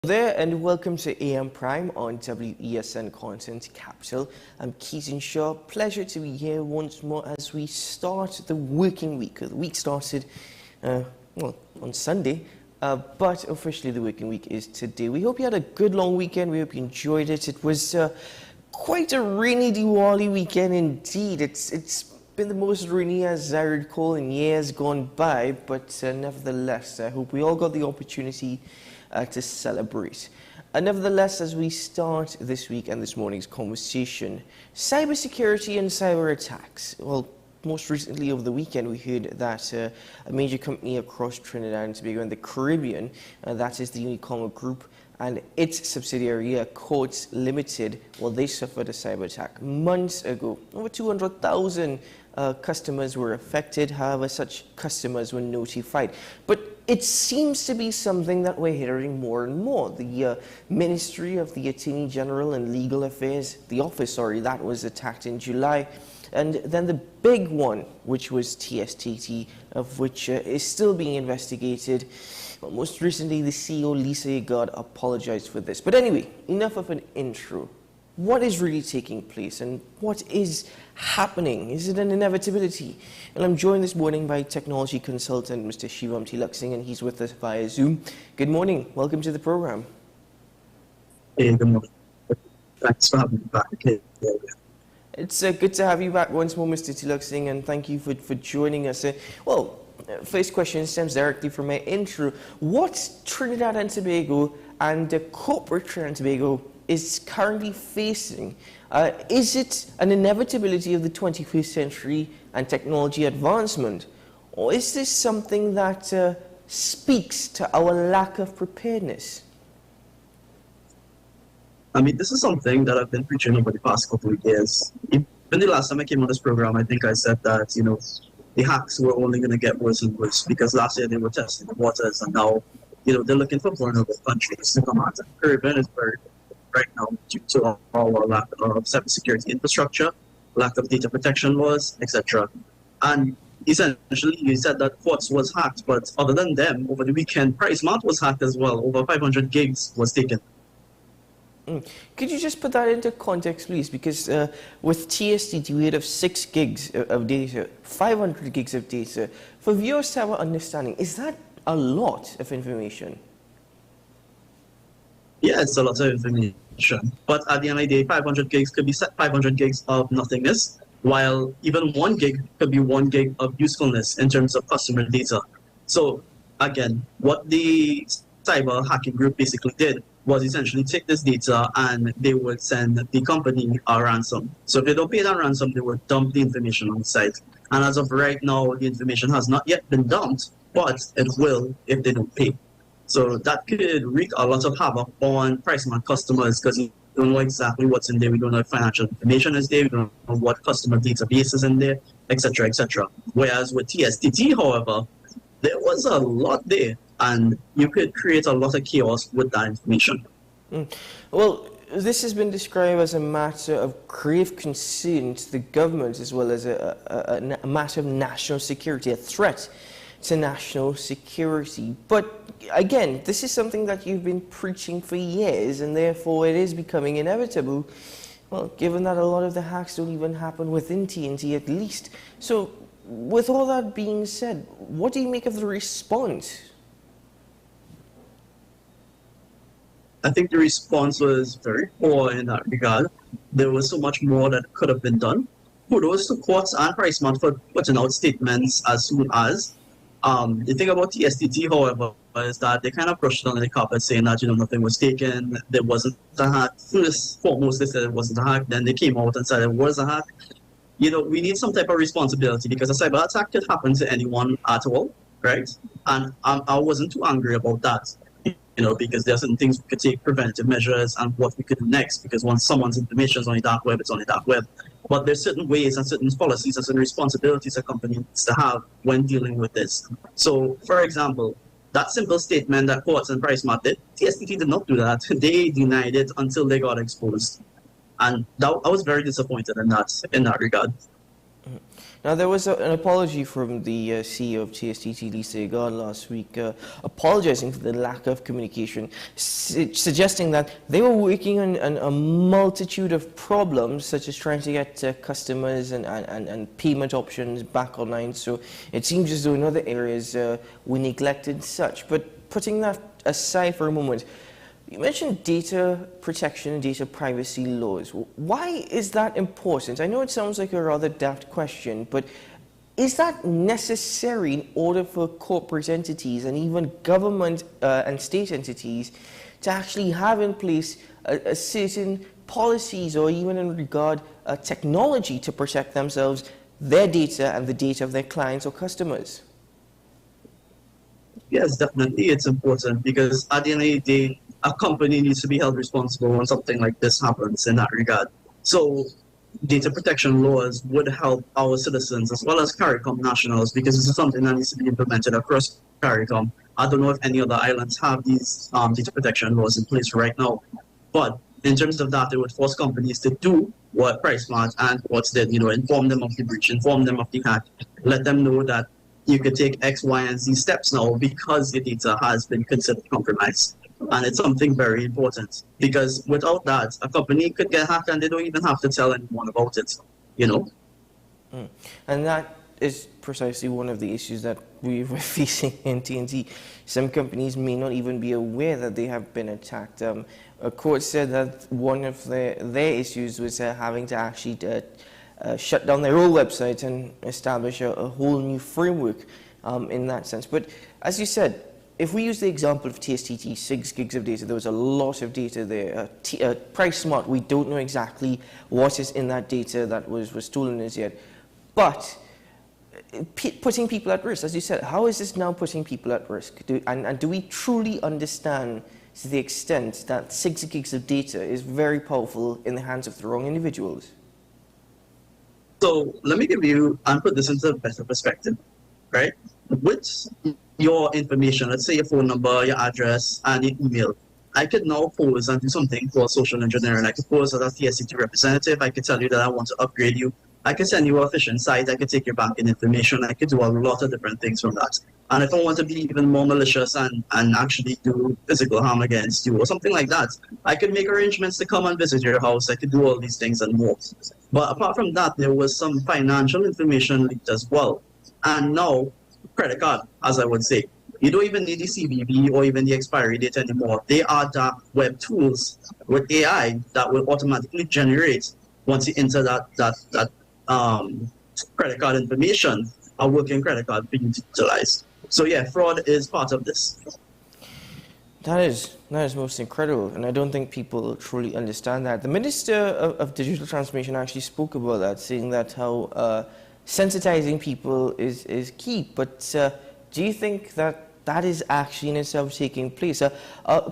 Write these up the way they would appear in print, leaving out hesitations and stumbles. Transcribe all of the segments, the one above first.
There and welcome to AM Prime on WESN Content Capital. I'm Keaton Shaw. Pleasure to be here once more as we start the working week. The week started, on Sunday, but officially the working week is today. We hope you had a good long weekend. We hope you enjoyed it. It was quite a rainy Diwali weekend indeed. It's been the most rainy as I recall in years gone by, but nevertheless, I hope we all got the opportunity to celebrate. Nevertheless, as we start this week and this morning's conversation, cybersecurity and cyber attacks. Well, most recently over the weekend, we heard that a major company across Trinidad and Tobago and the Caribbean, that is the Unicom Group, and its subsidiary, Courts Limited, well, they suffered a cyber attack months ago. Over 200,000 customers were affected. However, such customers were notified. But it seems to be something that we're hearing more and more. The Ministry of the Attorney General and Legal Affairs, the office, that was attacked in July. And then the big one, which was TSTT, of which is still being investigated. Well, most recently, the CEO, Lisa Agard, apologized for this. But anyway, enough of an intro. What is really taking place and what is happening? Is it an inevitability? And I'm joined this morning by technology consultant Mr. Shivam Tilaksing, and he's with us via Zoom. Good morning. Welcome to the program. Hey, good morning. Thanks for having me back. It's good to have you back once more, Mr. Tilaksing, and thank you for joining us. First question stems directly from my intro. What Trinidad and Tobago and corporate Trinidad and Tobago is currently facing? Is it an inevitability of the 21st century and technology advancement? Or is this something that speaks to our lack of preparedness? I mean, this is something that I've been preaching over the past couple of years. Even the last time I came on this program, I think I said that, the hacks were only going to get worse and worse because last year they were testing the waters and now, they're looking for vulnerable countries to come out. The Caribbean is very right now due to our lack of cybersecurity infrastructure, lack of data protection laws, etc. And essentially, you said that Quartz was hacked, but other than them, over the weekend, PriceSmart was hacked as well. Over 500 gigs was taken. Could you just put that into context, please? Because with TSTT, we had 6 gigs of data, 500 gigs of data. For viewers to have an understanding, is that a lot of information? Yeah, it's a lot of information. But at the end of the day, 500 gigs could be 500 gigs of nothingness, while even 1 gig could be 1 gig of usefulness in terms of customer data. So again, what the cyber hacking group basically did was essentially take this data and they would send the company a ransom. So if they don't pay that ransom, they would dump the information on the site. And as of right now, the information has not yet been dumped, but it will if they don't pay. So that could wreak a lot of havoc on PriceSmart customers because you don't know exactly what's in there. We don't know if financial information is there. We don't know what customer database is in there, etc., etc. Whereas with TSTT, however, there was a lot there, and you could create a lot of chaos with that information. Well, this has been described as a matter of grave concern to the government as well as a matter of national security, a threat to national security. But again, this is something that you've been preaching for years, and therefore it is becoming inevitable. Well, given that a lot of the hacks don't even happen within TNT at least. So, with all that being said, what do you make of the response? I think the response was very poor in that regard. There was so much more that could have been done. Kudos to Quartz and PriceSmart for putting out statements as soon as. The thing about TSTT, however, is that they kind of brushed it under the carpet saying that, nothing was taken, there wasn't a hack. First, foremost, they said it wasn't a hack, then they came out and said it was a hack. We need some type of responsibility because a cyber attack could happen to anyone at all, right? And I wasn't too angry about that, because there are certain things we could take preventative measures and what we could do next, because once someone's information is on the dark web, it's on the dark web. But there's certain ways and certain policies and certain responsibilities a company needs to have when dealing with this. So, for example, that simple statement that Quartz and PriceSmart did, TSTT did not do that. They denied it until they got exposed. And I was very disappointed in that regard. Now, there was an apology from the CEO of TSTT, Lisa Egan, last week, apologizing for the lack of communication, suggesting that they were working on a multitude of problems, such as trying to get customers and payment options back online. So it seems as though in other areas we neglected such. But putting that aside for a moment, you mentioned data protection and data privacy laws. Why is that important? I know it sounds like a rather daft question, but is that necessary in order for corporate entities and even government and state entities to actually have in place a certain policies or even in regard technology to protect themselves, their data and the data of their clients or customers? Yes, definitely it's important because at the end of the day, a company needs to be held responsible when something like this happens in that regard. So data protection laws would help our citizens as well as CARICOM nationals because this is something that needs to be implemented across CARICOM. I don't know if any other islands have these data protection laws in place right now, but in terms of that, it would force companies to do what PriceSmart and Quartz did, inform them of the breach, inform them of the hack, let them know that you could take X, Y, and Z steps now because your data has been considered compromised. And it's something very important because without that, a company could get hacked and they don't even have to tell anyone about it, And that is precisely one of the issues that we're facing in TNT. Some companies may not even be aware that they have been attacked. A court said that one of their issues was having to actually shut down their old website and establish a whole new framework in that sense. But as you said, if we use the example of TSTT, 6 gigs of data, there was a lot of data there. PriceSmart, we don't know exactly what is in that data that was stolen as yet. But putting people at risk, as you said, how is this now putting people at risk? And do we truly understand to the extent that 6 gigs of data is very powerful in the hands of the wrong individuals? So let me give you and put this into a better perspective, right? With your information, let's say your phone number, your address, and your email, I could now pose and do something called social engineering. I could pose as a TSTT representative. I could tell you that I want to upgrade you. I could send you a phishing site. I could take your banking information. I could do a lot of different things from that. And if I want to be even more malicious and actually do physical harm against you or something like that, I could make arrangements to come and visit your house. I could do all these things and more. But apart from that, there was some financial information leaked as well. And now, credit card, as I would say. You don't even need the CVV or even the expiry date anymore. They are dark web tools with AI that will automatically generate, once you enter that credit card information, a working credit card for you to utilize. So yeah, fraud is part of this. That is most incredible, and I don't think people truly understand that. The Minister of Digital Transformation actually spoke about that, saying that how sensitizing people is key. But do you think that is actually in itself taking place?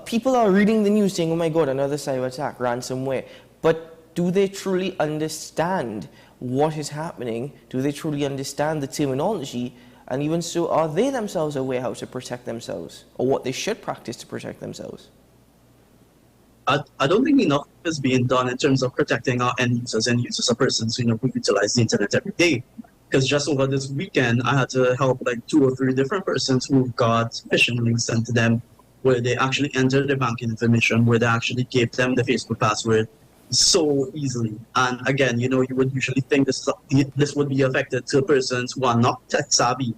People are reading the news saying, oh my God, another cyber attack, ransomware. But do they truly understand what is happening? Do they truly understand the terminology? And even so, are they themselves aware how to protect themselves or what they should practice to protect themselves? I don't think enough is being done in terms of protecting our end users and users of persons who utilize the internet every day. Because just over this weekend, I had to help like 2 or 3 different persons who got phishing links sent to them where they actually entered their banking information, where they actually gave them the Facebook password so easily. And again, you would usually think this would be affected to persons who are not tech savvy.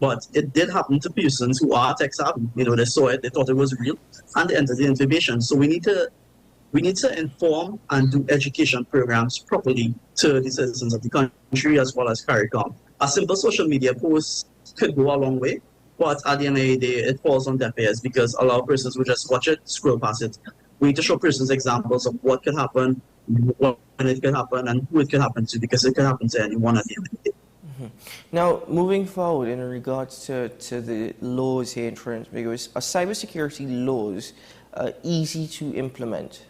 But it did happen to persons who are tech savvy. They saw it, they thought it was real, and they entered the information. So we need to inform and do education programs properly to the citizens of the country as well as CARICOM. A simple social media post could go a long way, but at the end of the day, it falls on deaf ears because a lot of persons will just watch it, scroll past it. We need to show persons examples of what could happen, when it could happen, and who it could happen to, because it could happen to anyone at the end of the day. Now, moving forward in regards to the laws here in Toronto, because are cybersecurity laws easy to implement?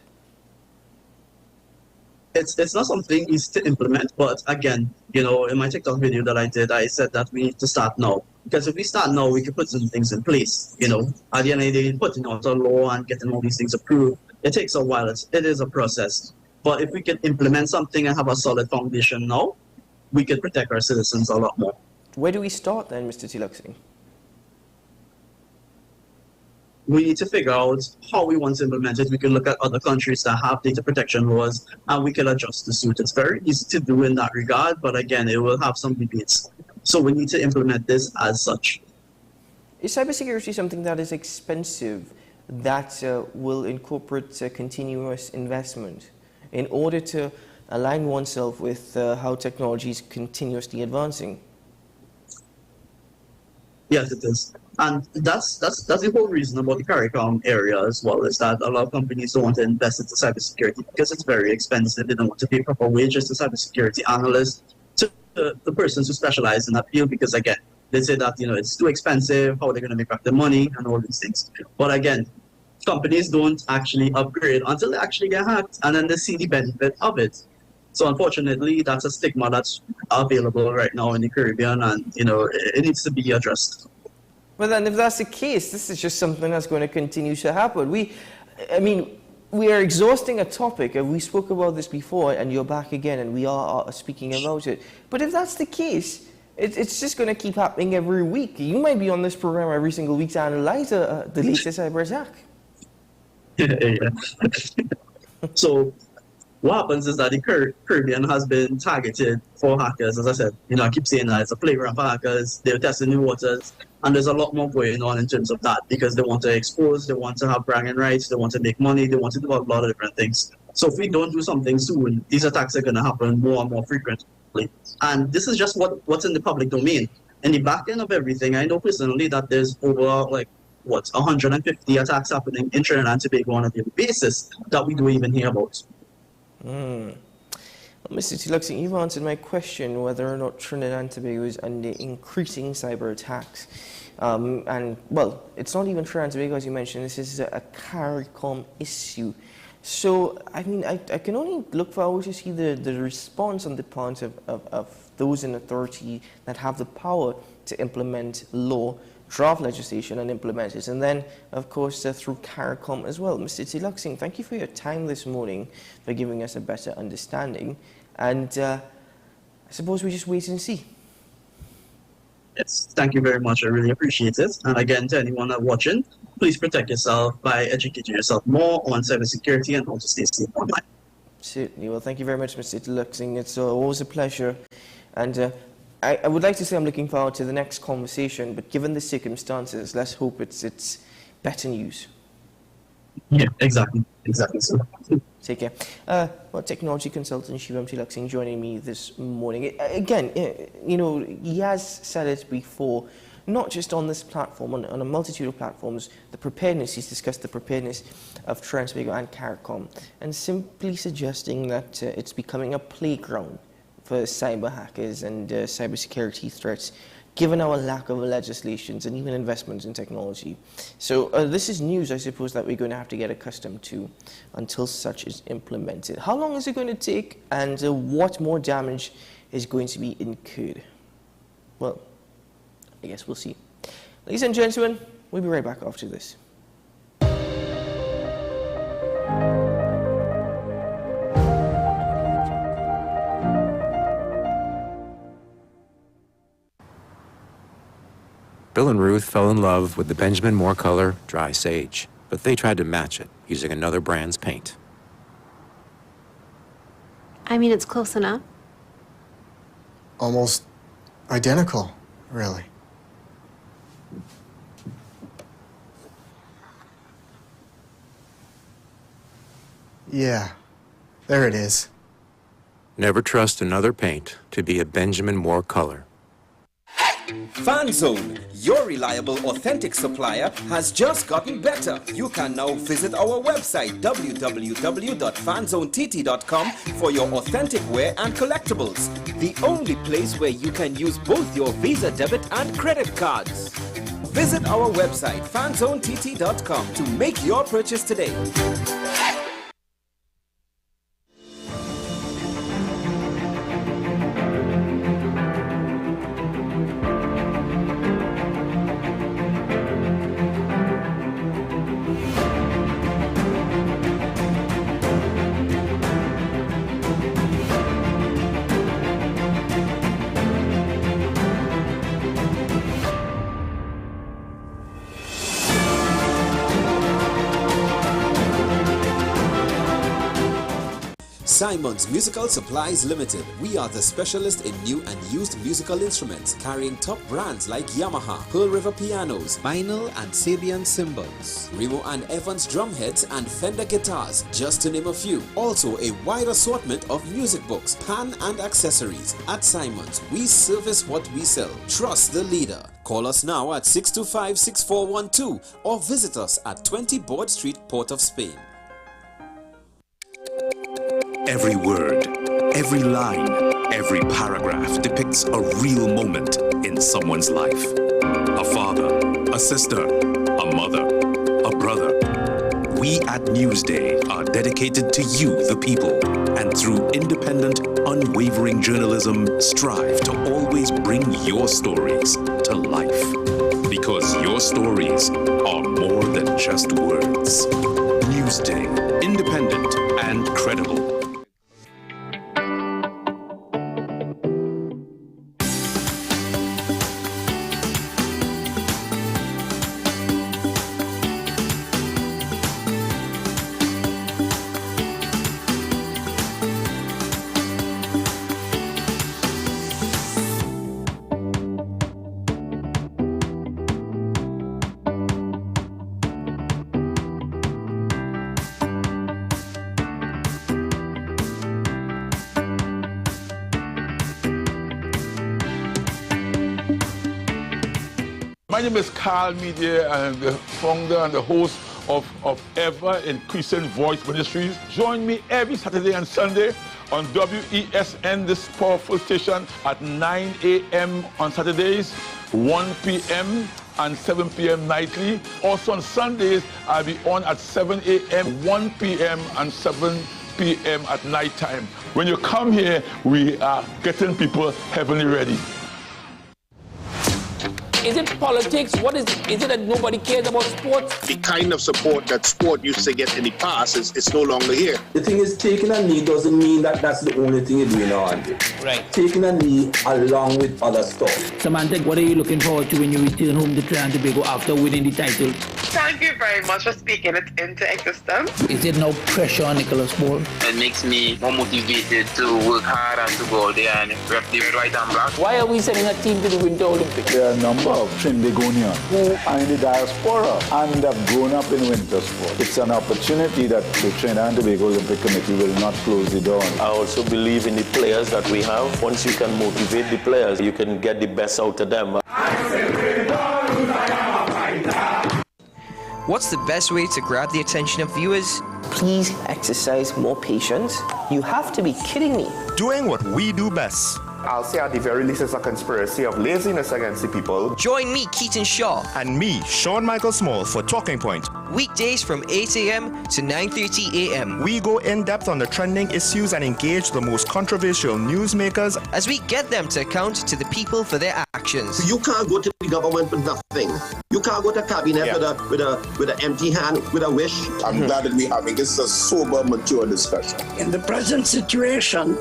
It's not something easy to implement, but again, in my TikTok video that I did, I said that we need to start now. Because if we start now, we can put some things in place. At the end of the day, putting out a law and getting all these things approved, it takes a while. It is a process. But if we can implement something and have a solid foundation now, we could protect our citizens a lot more. Where do we start then, Mr. Tiluxing? We need to figure out how we want to implement it. We can look at other countries that have data protection laws and we can adjust the suit. It's very easy to do in that regard, but again, it will have some debates. So we need to implement this as such. Is cybersecurity something that is expensive, that will incorporate continuous investment in order to align oneself with how technology is continuously advancing? Yes, it is. And that's the whole reason about the CARICOM area as well, is that a lot of companies don't want to invest into cybersecurity because it's very expensive. They don't want to pay proper wages to cybersecurity analysts, to the persons who specialize in that field, because again, they say that, you know, it's too expensive, how are they going to make back the money and all these things. But again, companies don't actually upgrade until they actually get hacked, and then they see the benefit of it. So unfortunately, that's a stigma that's available right now in the Caribbean, and you know, it needs to be addressed. Well, then, if that's the case, this is just something that's going to continue to happen. We are exhausting a topic, and we spoke about this before, and you're back again, and we are speaking about it. But if that's the case, it's just going to keep happening every week. You might be on this program every single week to analyze the latest cyber attack. Yeah. So what happens is that the Caribbean has been targeted for hackers. As I said, you know, I keep saying that it's a playground for hackers. They're testing new waters, and there's a lot more going on in terms of that, because they want to expose, they want to have bragging rights, they want to make money, they want to do a lot of different things. So if we don't do something soon, these attacks are going to happen more and more frequently. And this is just what's in the public domain. In the back end of everything, I know personally that there's over 150 attacks happening in Trinidad and Tobago on a daily basis that we don't even hear about. Well, Mr. Tiluxing, you've answered my question whether or not Trinidad and Tobago is under increasing cyber attacks. And, well, it's not even Trinidad and Tobago, as you mentioned. This is a CARICOM issue. So, I mean, I can only look forward to see the response on the part of those in authority that have the power to implement law, draft legislation and implement it. And then, of course, through CARICOM as well. Mr. Tiluxing, thank you for your time this morning, for giving us a better understanding. And I suppose we just wait and see. Yes, thank you very much. I really appreciate it. And again, to anyone watching, please protect yourself by educating yourself more on cybersecurity and how to stay safe online. Certainly. Well, thank you very much, Mr. Tiluxing. It's always a pleasure. And I would like to say I'm looking forward to the next conversation, but given the circumstances, let's hope it's better news. Yeah, exactly. Exactly so. Take care. Well, technology consultant Shivam Tiluxing joining me this morning. Again, you know, he has said it before, not just on this platform, on a multitude of platforms, the preparedness, he's discussed the preparedness of Trinidad and Tobago and CARICOM, and simply suggesting that it's becoming a playground for cyber hackers and cybersecurity threats, given our lack of legislations and even investments in technology. So this is news, I suppose, that we're going to have to get accustomed to until such is implemented. How long is it going to take, and what more damage is going to be incurred? Well, I guess we'll see. Ladies and gentlemen, we'll be right back after this. Bill and Ruth fell in love with the Benjamin Moore color Dry Sage, but they tried to match it using another brand's paint. I mean, it's close enough. Almost identical, really. Yeah, there it is. Never trust another paint to be a Benjamin Moore color. FanZone, your reliable, authentic supplier, has just gotten better. You can now visit our website www.fanzonett.com for your authentic wear and collectibles. The only place where you can use both your Visa debit and credit cards. Visit our website fanzonett.com to make your purchase today. Simon's Musical Supplies Limited. We are the specialist in new and used musical instruments, carrying top brands like Yamaha, Pearl River pianos, vinyl and Sabian cymbals, Remo and Evans drumheads and Fender guitars, just to name a few. Also a wide assortment of music books, pan and accessories. At Simon's, we service what we sell. Trust the leader. Call us now at 625-6412 or visit us at 20 Board Street, Port of Spain. Every word, every line, every paragraph depicts a real moment in someone's life. A father, a sister, a mother, a brother. We at Newsday are dedicated to you, the people, and through independent, unwavering journalism, strive to always bring your stories to life. Because your stories are more than just words. Newsday, independent and credible. My name is Carl Media. I'm the founder and the host of Ever Increasing Voice Ministries. Join me every Saturday and Sunday on WESN, this powerful station, at 9 a.m. on Saturdays, 1 p.m. and 7 p.m. nightly. Also on Sundays, I'll be on at 7 a.m., 1 p.m. and 7 p.m. at night time. When you come here, we are getting people heavenly ready. Is it politics? What is it? Is it that nobody cares about sports? The kind of support that sport used to get in the past is no longer here. The thing is, taking a knee doesn't mean that that's the only thing you're doing nowadays. Right. Taking a knee along with other stuff. Samantha, what are you looking forward to when you return home to Trinidad and Tobago after winning the title? Thank you very much for speaking it into existence. Is there no pressure on Nicholas Paul? It makes me more motivated to work hard and to go out there and rep the red, white and black. Why are we sending a team to the Winter Olympics? There are a number of Trinidadians who are in the diaspora and have grown up in winter sport. It's an opportunity that the Trinidad and Tobago Olympic Committee will not close the door. I also believe in the players that we have. Once you can motivate the players, you can get the best out of them. What's the best way to grab the attention of viewers? Please exercise more patience. You have to be kidding me. Doing what we do best. I'll say at the very least it's a conspiracy of laziness against the people. Join me, Keaton Shaw. And me, Sean Michael Small, for Talking Point. Weekdays from 8 a.m. to 9:30 a.m. We go in-depth on the trending issues and engage the most controversial newsmakers as we get them to account to the people for their actions. You can't go to the government with nothing. You can't go to cabinet with an empty hand, with a wish. I'm glad that we're having this a sober, mature discussion. In the present situation,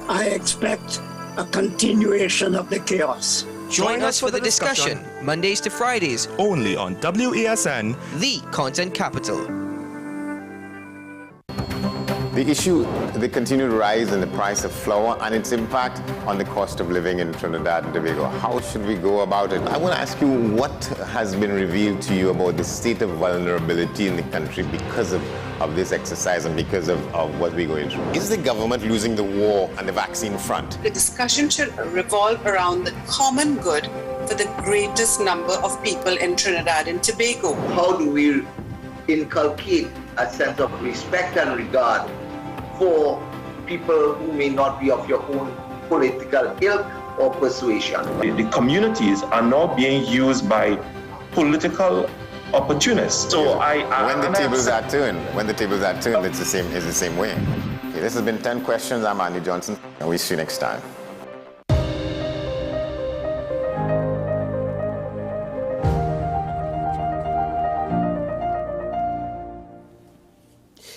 I expect a continuation of the chaos. Join us for the discussion, Mondays to Fridays, only on WESN, the content capital. The issue, the continued rise in the price of flour and its impact on the cost of living in Trinidad and Tobago. How should we go about it? I want to ask you, what has been revealed to you about the state of vulnerability in the country because of this exercise and because of what we're going through? Is the government losing the war on the vaccine front? The discussion should revolve around the common good for the greatest number of people in Trinidad and Tobago. How do we inculcate a sense of respect and regard for people who may not be of your own political ilk or persuasion? The communities are now being used by political opportunists. So when the tables are turned, it's the same way. Okay, this has been 10 questions. I'm Andy Johnson, and we'll see you next time.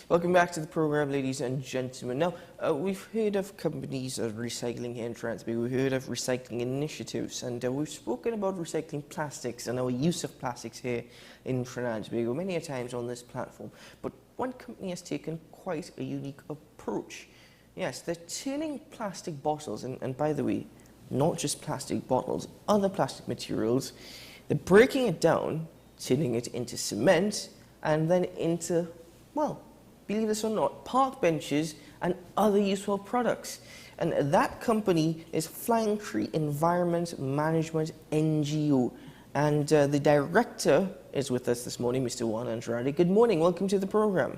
Welcome back to the program, ladies and gentlemen. Now, we've heard of companies recycling here in Trinidad. We've heard of recycling initiatives, and we've spoken about recycling plastics and our use of plastics here in Trinidad and Tobago many a times on this platform. But one company has taken quite a unique approach. Yes, they're turning plastic bottles, and by the way, not just plastic bottles, other plastic materials, they're breaking it down, turning it into cement, and then into, well, believe this or not, park benches and other useful products. And that company is Flying Tree Environment Management NGO. And the director is with us this morning, Mr. Juan Andrade. Good morning, welcome to the program.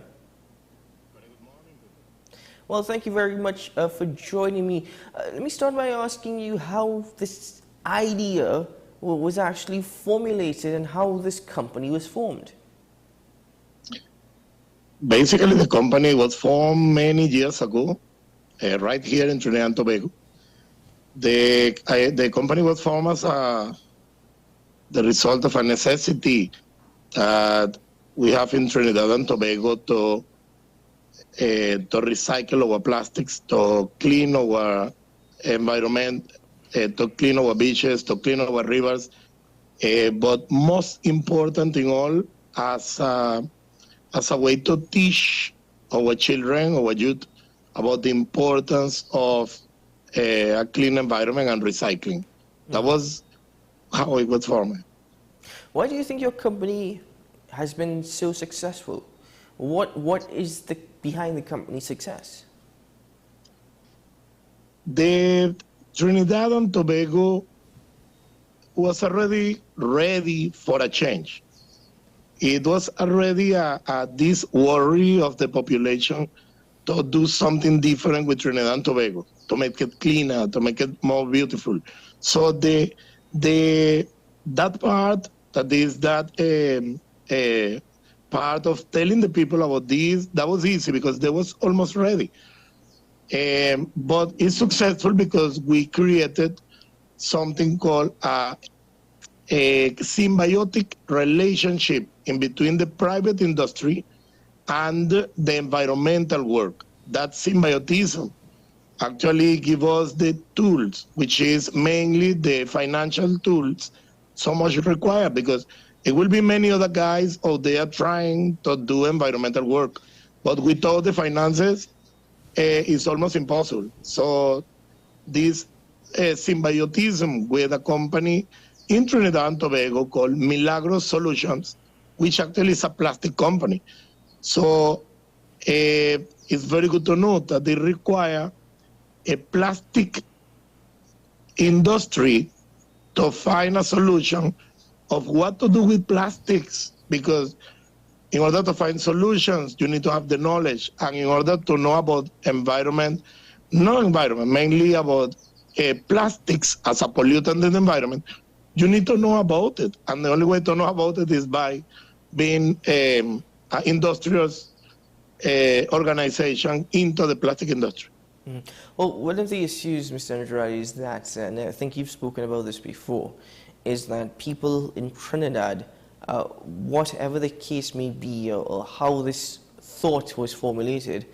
Well, thank you very much for joining me. Let me start by asking you how this idea was actually formulated and how this company was formed. Basically, the company was formed many years ago, right here in Trinidad and Tobago. The company was formed as the result of a necessity that we have in Trinidad and Tobago to recycle our plastics, to clean our environment, to clean our beaches, to clean our rivers, but most important in all, as a way to teach our children, our youth, about the importance of a clean environment and recycling. That was how it was formed. Why do you think your company has been so successful? What is behind the company's success? The Trinidad and Tobago was already ready for a change. It was already this worry of the population to do something different with Trinidad and Tobago, to make it cleaner, to make it more beautiful. So that part, part of telling the people about this, that was easy because they was almost ready. But it's successful because we created something called a symbiotic relationship in between the private industry and the environmental work. That symbiotism actually gives us the tools, which is mainly the financial tools so much required, because it will be many other guys out there trying to do environmental work, but without the finances, it's almost impossible. So this symbiotism with a company in Trinidad and Tobago called Milagros Solutions, which actually is a plastic company. So it's very good to note that they require a plastic industry to find a solution of what to do with plastics, because in order to find solutions, you need to have the knowledge. And in order to know about mainly about plastics as a pollutant in the environment, you need to know about it. And the only way to know about it is by being an industrious organization into the plastic industry. Mm. Well, one of the issues, Mr. Andrade, is that, and I think you've spoken about this before, is that people in Trinidad, whatever the case may be or how this thought was formulated,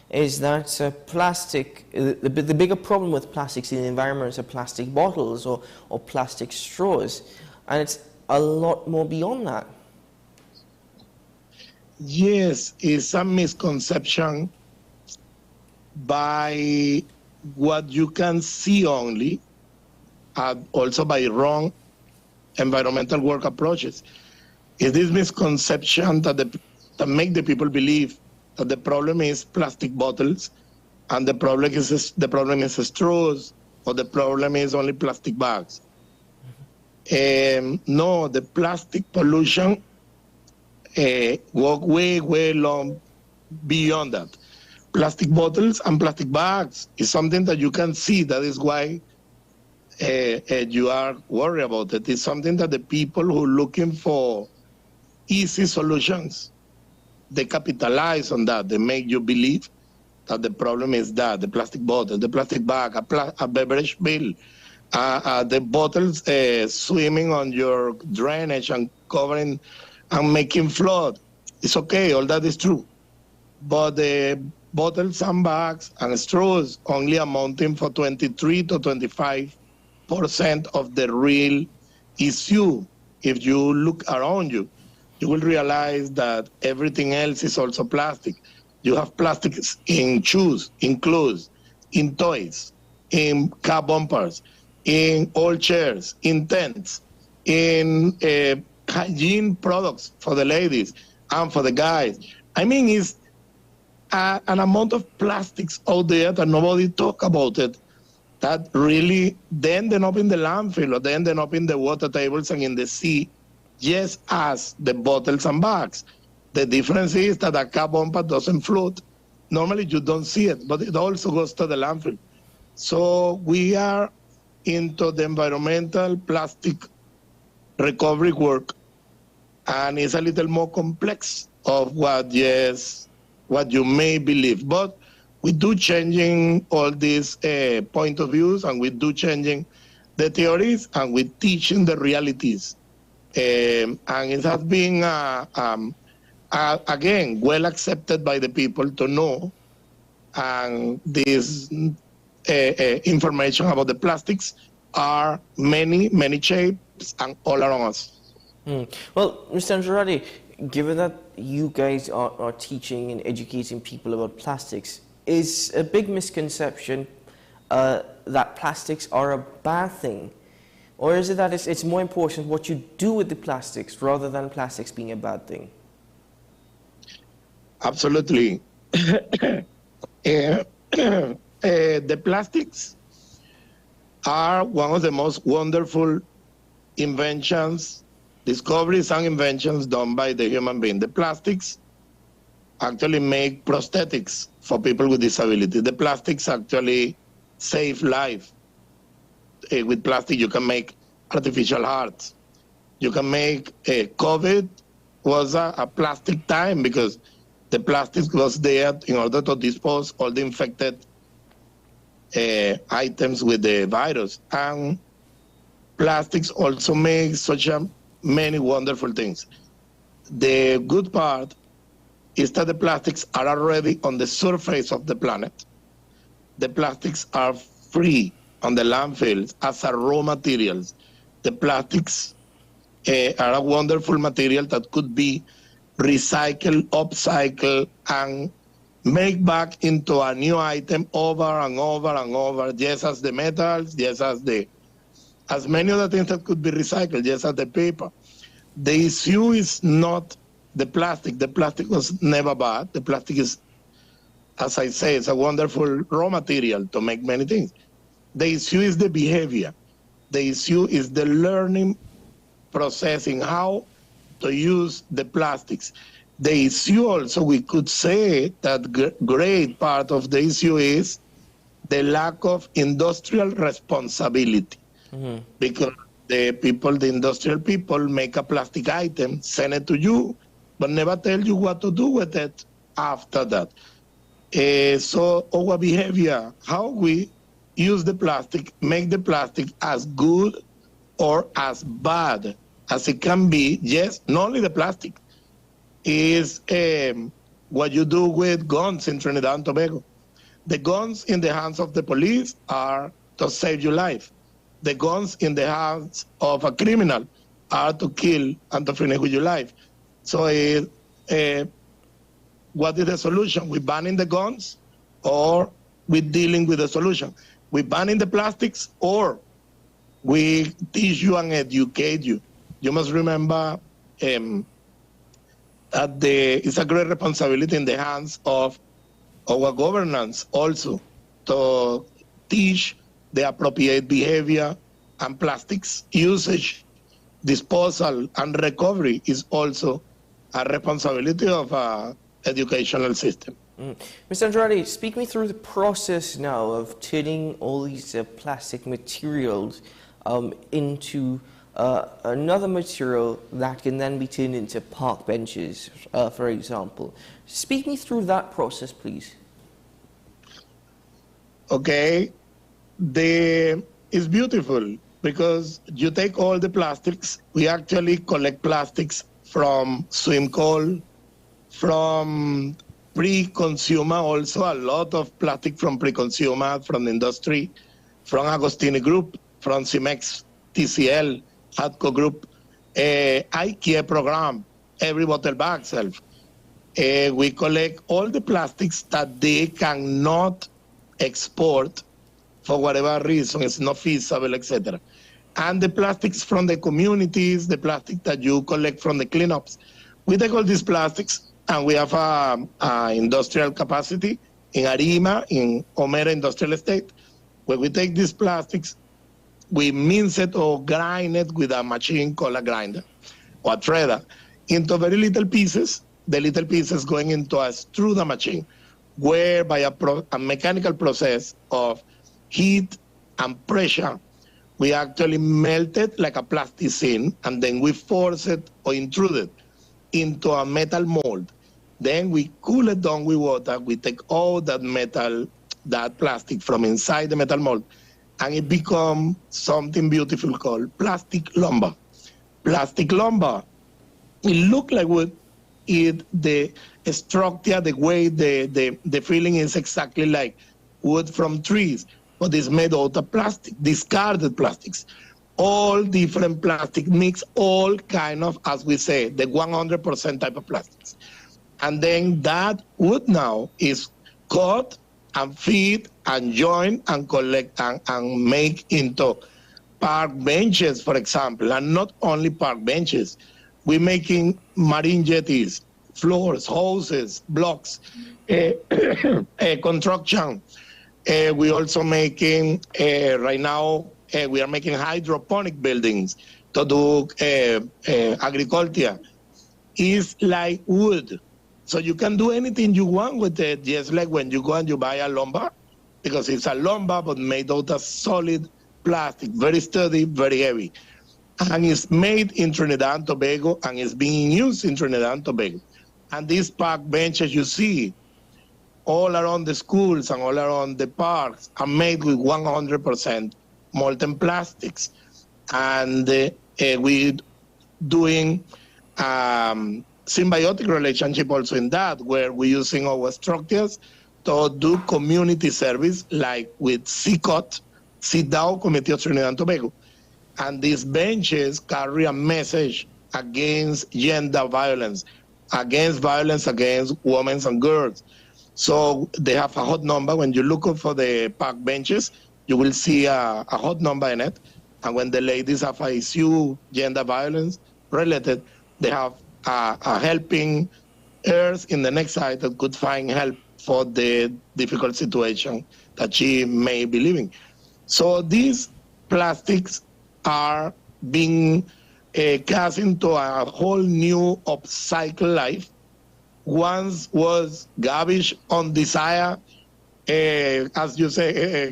is that plastic, the bigger problem with plastics in the environment are plastic bottles or plastic straws, and it's a lot more beyond that. Yes, it's a misconception by what you can see only, also by wrong environmental work approaches. It's this misconception that make the people believe that the problem is plastic bottles, and the problem is straws, or the problem is only plastic bags. No, the plastic pollution walk way long beyond that. Plastic bottles and plastic bags is something that you can see. That is why you are worried about it. It's something that the people who are looking for easy solutions, they capitalize on that. They make you believe that the problem is that the plastic bottle, the plastic bag, a beverage bill, the bottles swimming on your drainage and covering and making flood. It's okay, all that is true. But the bottles and bags and straws only amounting for 23 to 25% of the real issue. If you look around you, you will realize that everything else is also plastic. You have plastics in shoes, in clothes, in toys, in car bumpers, in old chairs, in tents, in hygiene products for the ladies and for the guys. I mean, it's an amount of plastics out there that nobody talk about it, that really they ended up in the landfill or they ended up in the water tables and in the sea, just as the bottles and bags. The difference is that a car bumper doesn't float. Normally you don't see it, but it also goes to the landfill. So we are into the environmental plastic recovery work, and it's a little more complex of what you may believe. But we do changing all these point of views, and we do changing the theories, and we teaching the realities. And it has been, again, well accepted by the people to know, and this information about the plastics are many, many shapes and all around us. Well, Mr. Andrade, given that you guys are teaching and educating people about plastics, is a big misconception that plastics are a bad thing? Or is it that it's more important what you do with the plastics rather than plastics being a bad thing? Absolutely. The plastics are one of the most wonderful inventions, discoveries and inventions done by the human being. The plastics actually make prosthetics for people with disability. The plastics actually save life. With plastic, you can make artificial hearts. You can make COVID was a plastic time because the plastic was there in order to dispose all the infected items with the virus. And plastics also make such many wonderful things. The good part is that the plastics are already on the surface of the planet. The plastics are free on the landfills as a raw materials. The plastics are a wonderful material that could be recycled, upcycled, and make back into a new item over and over and over, just as the metals, just as many other things that could be recycled, just as the paper. The issue is not the plastic. The plastic was never bad. The plastic is, as I say, it's a wonderful raw material to make many things. The issue is the behavior. The issue is the learning processing, how to use the plastics. The issue also, we could say that great part of the issue is the lack of industrial responsibility. Because the industrial people make a plastic item, send it to you, but never tell you what to do with it after that. So our behavior, how we use the plastic, make the plastic as good or as bad as it can be. Yes, not only the plastic, is what you do with guns in Trinidad and Tobago. The guns in the hands of the police are to save your life. The guns in the hands of a criminal are to kill and to finish with your life. So what is the solution? We banning the guns, or we dealing with the solution? We banning the plastics, or we teach you and educate you? You must remember that it's a great responsibility in the hands of our governance also to teach the appropriate behavior, and plastics usage, disposal, and recovery is also a responsibility of our educational system. Mr. Andrade, speak me through the process now of turning all these plastic materials into another material that can then be turned into park benches, for example. Speak me through that process, please. Okay. It's beautiful because you take all the plastics. We actually collect plastics from swim coal, from pre-consumer, also a lot of plastic from pre-consumer, from the industry, from Agostini Group, from Cimex, TCL, Hadco Group, IKEA program, every bottle bag self. We collect all the plastics that they cannot export for whatever reason. It's not feasible, etc. And the plastics from the communities, the plastic that you collect from the cleanups. We take all these plastics, and we have a industrial capacity in Arima, in Omera Industrial Estate, where we take these plastics, we mince it or grind it with a machine called a grinder or a shredder into very little pieces. The little pieces going into a extruder machine, where by a mechanical process of heat and pressure, we actually melt it like a plasticine, and then we force it or intrude it into a metal mold. Then we cool it down with water. We take all that metal, that plastic from inside the metal mold, and it becomes something beautiful called plastic lumber. Plastic lumber, it look like wood. The structure, the way, the feeling is exactly like wood from trees, but it's made out of plastic, discarded plastics. All different plastic mix, all kind of, as we say, the 100% type of plastics. And then that wood now is cut and feed and join and collect and make into park benches, for example, and not only park benches. We're making marine jetties, floors, houses, blocks, construction. We're also making, right now, we are making hydroponic buildings to do agriculture. It's like wood. So you can do anything you want with it, just like when you go and you buy a lumber, because it's a lumber but made out of solid plastic, very sturdy, very heavy. And it's made in Trinidad and Tobago, and it's being used in Trinidad and Tobago. And these park benches you see all around the schools and all around the parks are made with 100% molten plastics. And we're doing symbiotic relationship also in that, where we're using our structures to do community service, like with CCOT, CDAO, Committee of Trinidad and Tobago. And these benches carry a message against gender violence against women and girls. So they have a hot number. When you look for the park benches, you will see a hot number in it. And when the ladies have a issue, gender violence related, they have a helping earth in the next side that could find help for the difficult situation that she may be living. So these plastics are being cast into a whole new upcycle life. Once was garbage on desire, as you say,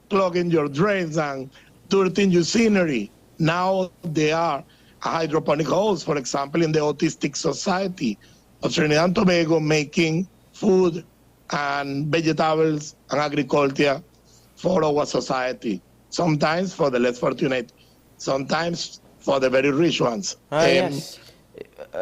clogging your drains and dirtying your scenery. Now they are a hydroponic house, for example, in the Autistic Society of Trinidad and Tobago, making food and vegetables and agriculture for our society. Sometimes for the less fortunate, sometimes for the very rich ones. Yes.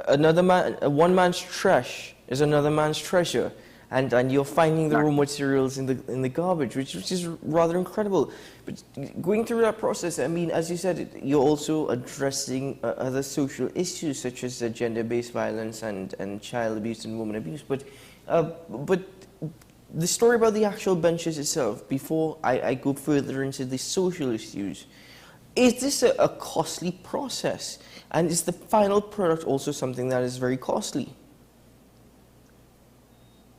One man's trash is another man's treasure, and you're finding the raw materials in the garbage, which is rather incredible. But going through that process, I mean, as you said, you're also addressing other social issues such as gender-based violence and child abuse and woman abuse. But the story about the actual benches itself, before I go further into the social issues, is this a costly process? And is the final product also something that is very costly?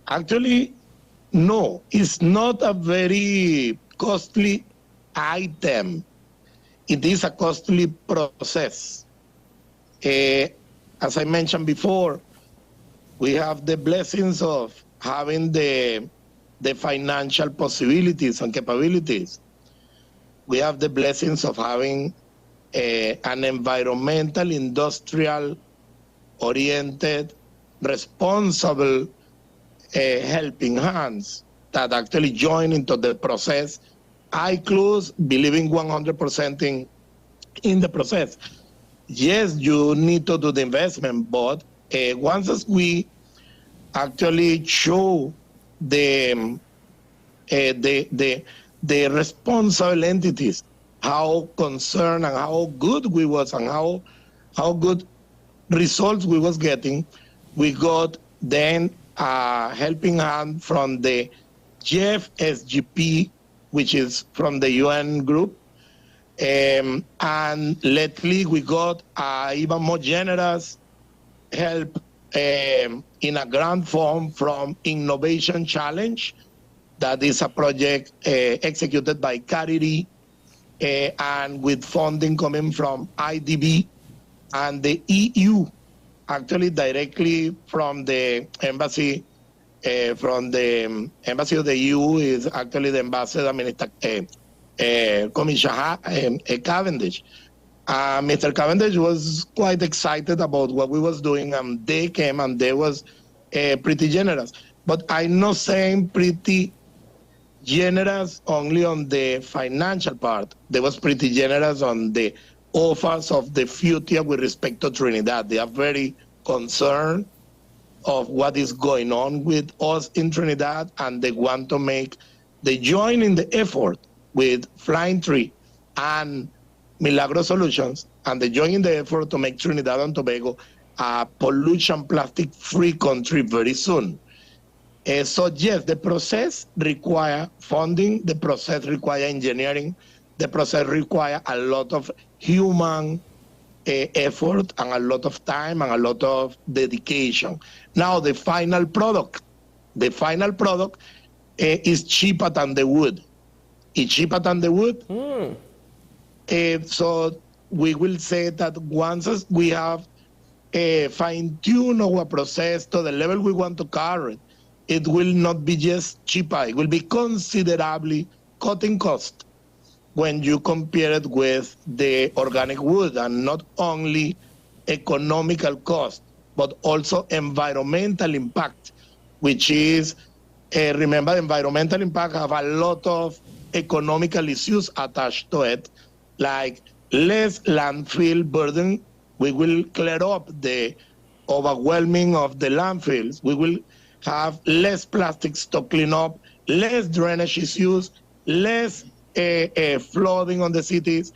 Actually, no. It's not a very costly item. It is a costly process. As I mentioned before, we have the blessings of having the financial possibilities and capabilities. We have the blessings of having an environmental, industrial, oriented, responsible helping hands that actually join into the process. I close believing 100% in the process. Yes, you need to do the investment, but once as we actually show the responsible entities how concerned and how good we was and how good results we was getting, we got then a helping hand from the Jeff SGP, which is from the UN group. And lately we got even more generous help in a grant form from Innovation Challenge. That is a project executed by Carity and with funding coming from IDB and the EU, actually directly from the embassy. From the embassy of the EU is actually the ambassador, Commissioner Cavendish. Mr. Cavendish was quite excited about what we was doing, and they came and they was pretty generous. But I'm not saying pretty generous only on the financial part. They was pretty generous on the offers of the future with respect to Trinidad. They are very concerned of what is going on with us in Trinidad, and they want to make the join in the effort with Flying Tree and Milagro Solutions, and they join in the effort to make Trinidad and Tobago a pollution plastic-free country very soon. So yes, the process require funding, the process require engineering, the process require a lot of human effort and a lot of time and a lot of dedication. Now the final product is cheaper than the wood. It's cheaper than the wood. So we will say that once we have fine-tuned our process to the level we want to carry, it will not be just cheaper, it will be considerably cutting cost when you compare it with the organic wood, and not only economical cost, but also environmental impact, which is, remember, the environmental impact have a lot of economical issues attached to it, like less landfill burden. We will clear up the overwhelming of the landfills. We will have less plastics to clean up, less drainage issues, less flooding on the cities,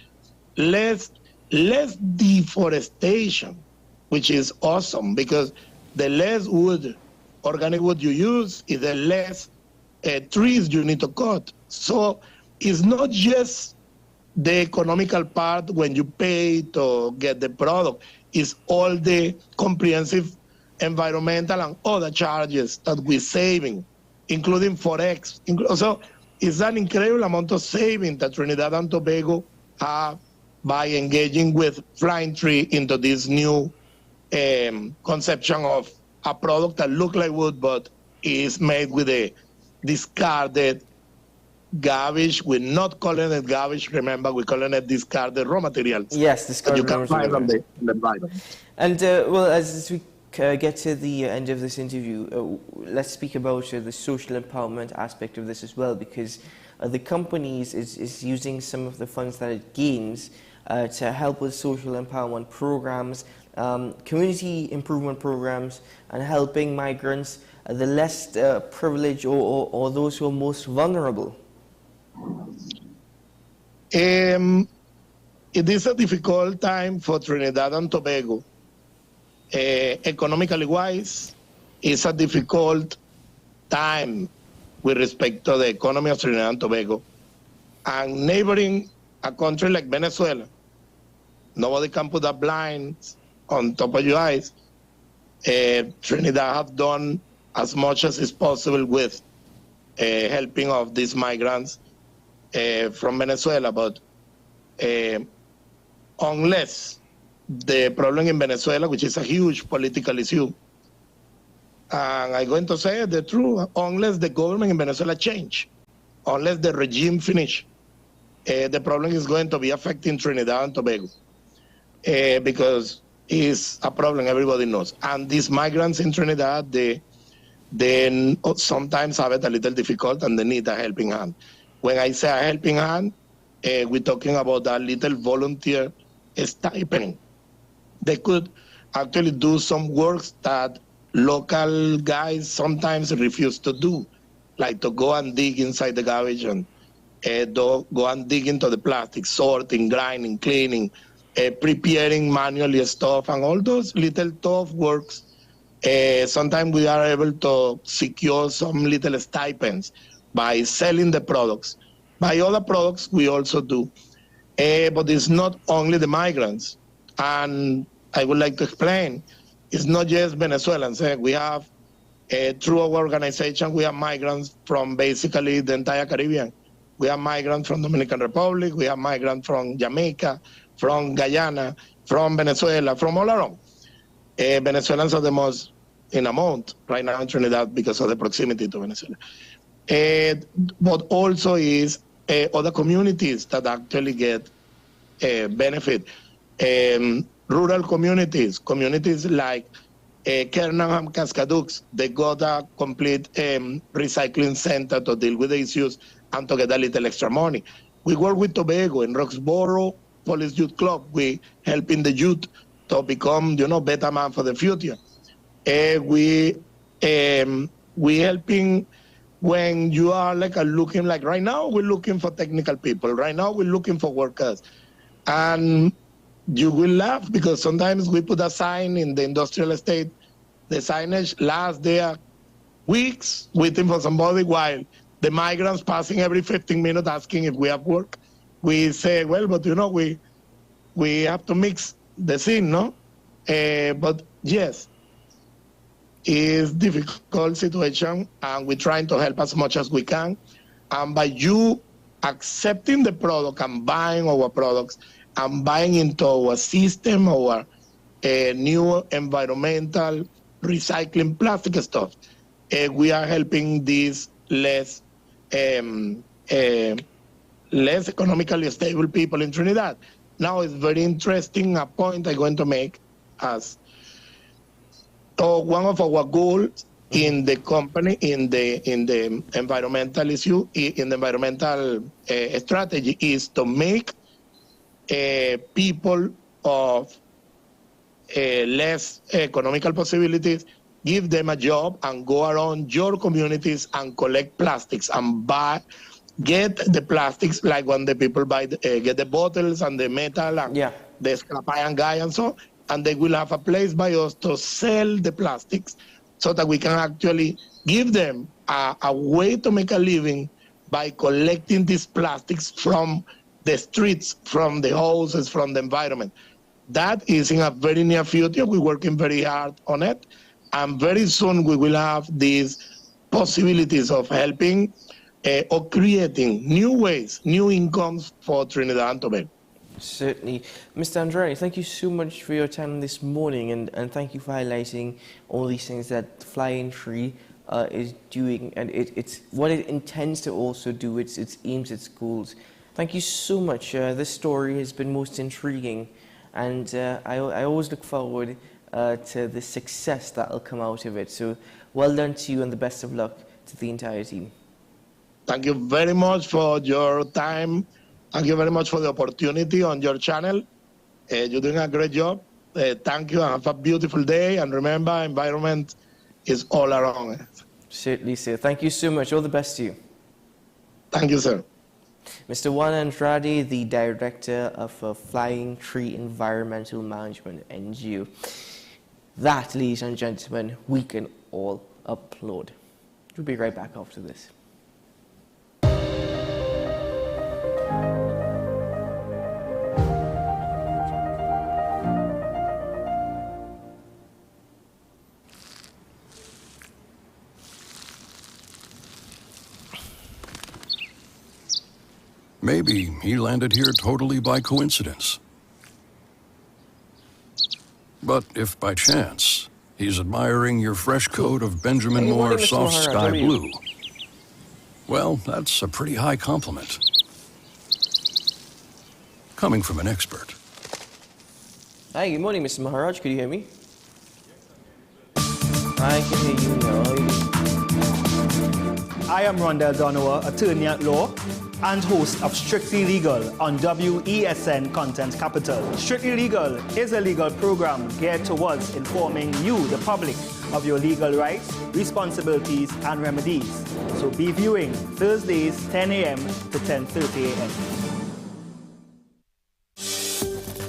less deforestation, which is awesome, because the less wood, organic wood you use, is the less trees you need to cut. So it's not just the economical part when you pay to get the product, it's all the comprehensive environmental and other charges that we're saving, including Forex. So it's an incredible amount of saving that Trinidad and Tobago have by engaging with Flying Tree into this new conception of a product that looks like wood, but is made with a discarded garbage. We're not calling it garbage, remember, we're calling it discarded raw materials. Yes, discarded raw materials. You can find on the environment. And well, as we get to the end of this interview, let's speak about the social empowerment aspect of this as well, because the companies is using some of the funds that it gains to help with social empowerment programs, community improvement programs, and helping migrants, the less privileged or those who are most vulnerable. It is a difficult time for Trinidad and Tobago. Economically wise, it's a difficult time with respect to the economy of Trinidad and Tobago. And neighboring a country like Venezuela, nobody can put a blind on top of your eyes. Trinidad have done as much as is possible with helping of these migrants from Venezuela, but unless the problem in Venezuela, which is a huge political issue, and I'm going to say the truth, unless the government in Venezuela change, unless the regime finish, the problem is going to be affecting Trinidad and Tobago, because it's a problem everybody knows. And these migrants in Trinidad, they sometimes have it a little difficult and they need a helping hand. When I say a helping hand, we're talking about a little volunteer stipend. They could actually do some works that local guys sometimes refuse to do, like to go and dig inside the garbage and go and dig into the plastic, sorting, grinding, cleaning, preparing manually stuff, and all those little tough works. Sometimes we are able to secure some little stipends by selling the products. By other products, we also do. But it's not only the migrants. And I would like to explain, it's not just Venezuelans. We have, through our organization, we have migrants from basically the entire Caribbean. We have migrants from Dominican Republic, we have migrants from Jamaica, from Guyana, from Venezuela, from all around. Venezuelans are the most in amount right now in Trinidad because of the proximity to Venezuela. But also is other communities that actually get benefit. Rural communities like Kernaham Cascadux, they got a complete recycling center to deal with the issues and to get a little extra money. We work with Tobago in Roxborough Police Youth Club. We helping the youth to become, better man for the future. We helping when you are looking like right now, we're looking for technical people. Right now, we're looking for workers. And you will laugh because sometimes we put a sign in the industrial estate. The signage lasts there weeks waiting for somebody while the migrants passing every 15 minutes asking if we have work. We say, well, but we have to mix the scene, no? But yes, it's difficult situation and we're trying to help as much as we can. And by you accepting the product and buying our products and buying into our system, our new environmental recycling plastic stuff, we are helping these less economically stable people in Trinidad. Now it's very interesting a point I'm going to make as one of our goals in the company, in the environmental issue, in the environmental strategy is to make people of less economical possibilities, give them a job and go around your communities and collect plastics and get the plastics like when the people get the bottles and the metal and the scrap iron guy and so, and they will have a place by us to sell the plastics so that we can actually give them a way to make a living by collecting these plastics from the streets, from the houses, from the environment. That is in a very near future. We're working very hard on it. And very soon we will have these possibilities of helping or creating new ways, new incomes for Trinidad and Tobago. Certainly. Mr. Andre, thank you so much for your time this morning and thank you for highlighting all these things that Flying Tree is doing, and it's what it intends to also do, its aims, its goals. Thank you so much. This story has been most intriguing, and I always look forward to the success that will come out of it. So well done to you and the best of luck to the entire team. Thank you very much for your time. Thank you very much for the opportunity on your channel. You're doing a great job. Thank you and have a beautiful day. And remember, environment is all around. Certainly, sir. Thank you so much. All the best to you. Thank you, sir. Mr. Juan Andrade, the director of Flying Tree Environmental Management NGO. That, ladies and gentlemen, we can all applaud. We'll be right back after this. Maybe he landed here totally by coincidence. But if by chance he's admiring your fresh coat of Benjamin Moore soft sky blue, well, that's a pretty high compliment. Coming from an expert. Hi, good morning, Mr. Maharaj. Could you hear me? I can hear you now. I am Rondell Donowa, attorney at law and host of Strictly Legal on WESN Content Capital. Strictly Legal is a legal program geared towards informing you, the public, of your legal rights, responsibilities, and remedies. So be viewing Thursdays, 10 a.m. to 10:30 a.m.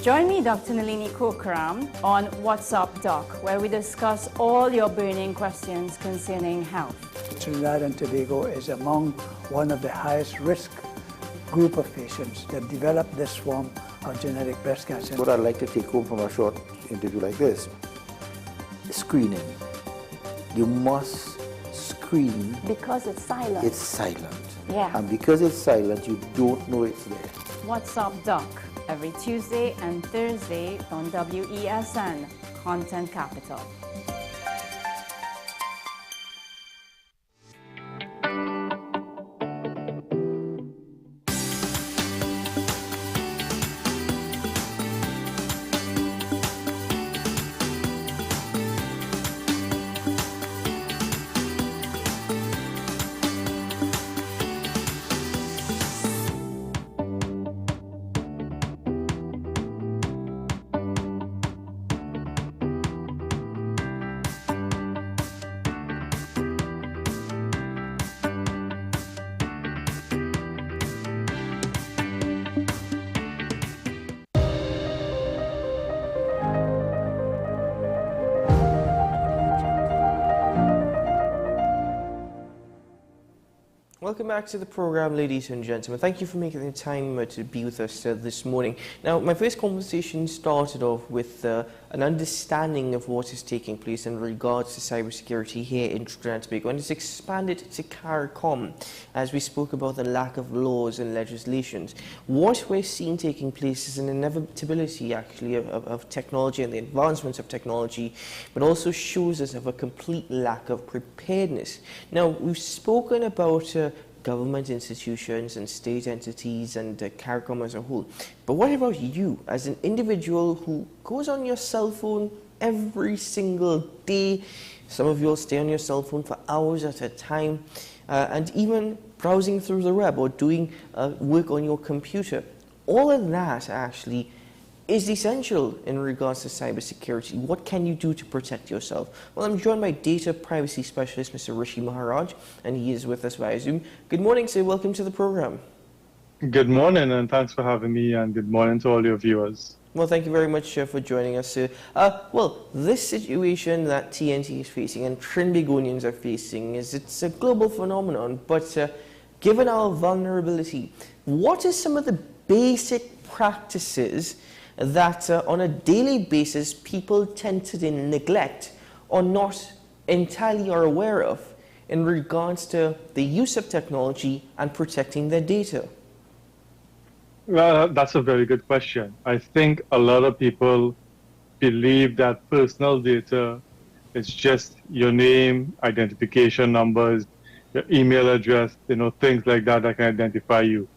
Join me, Dr. Nalini Kokram, on What's Up Doc, where we discuss all your burning questions concerning health. Trinidad and Tobago is among one of the highest risk group of patients that develop this form of genetic breast cancer. What I'd like to take home from a short interview like this, screening. You must screen. Because it's silent. It's silent. Yeah. And because it's silent, you don't know it's there. What's Up Doc, every Tuesday and Thursday on WESN, Content Capital. Welcome back to the program, ladies and gentlemen. Thank you for making the time to be with us this morning. Now, my first conversation started off with an understanding of what is taking place in regards to cybersecurity here in Trinidad and Tobago, and it's expanded to CARICOM as we spoke about the lack of laws and legislations. What we're seeing taking place is an inevitability, actually, of technology and the advancements of technology, but also shows us of a complete lack of preparedness. Now, we've spoken about government institutions and state entities and CARICOM as a whole. But what about you, as an individual who goes on your cell phone every single day? Some of you will stay on your cell phone for hours at a time, and even browsing through the web or doing work on your computer. All of that actually is essential in regards to cybersecurity. What can you do to protect yourself? Well, I'm joined by data privacy specialist Mr. Rishi Maharaj, and he is with us via Zoom. Good morning, sir. Welcome to the program. Good morning, and thanks for having me, and good morning to all your viewers. Well, thank you very much for joining us, sir. Well, this situation that TNT is facing and Trinbagonians are facing it's a global phenomenon, but given our vulnerability, what are some of the basic practices that on a daily basis people tend to neglect or not entirely are aware of in regards to the use of technology and protecting their data? Well, that's a very good question. I think a lot of people believe that personal data is just your name, identification numbers, your email address, things like that can identify you.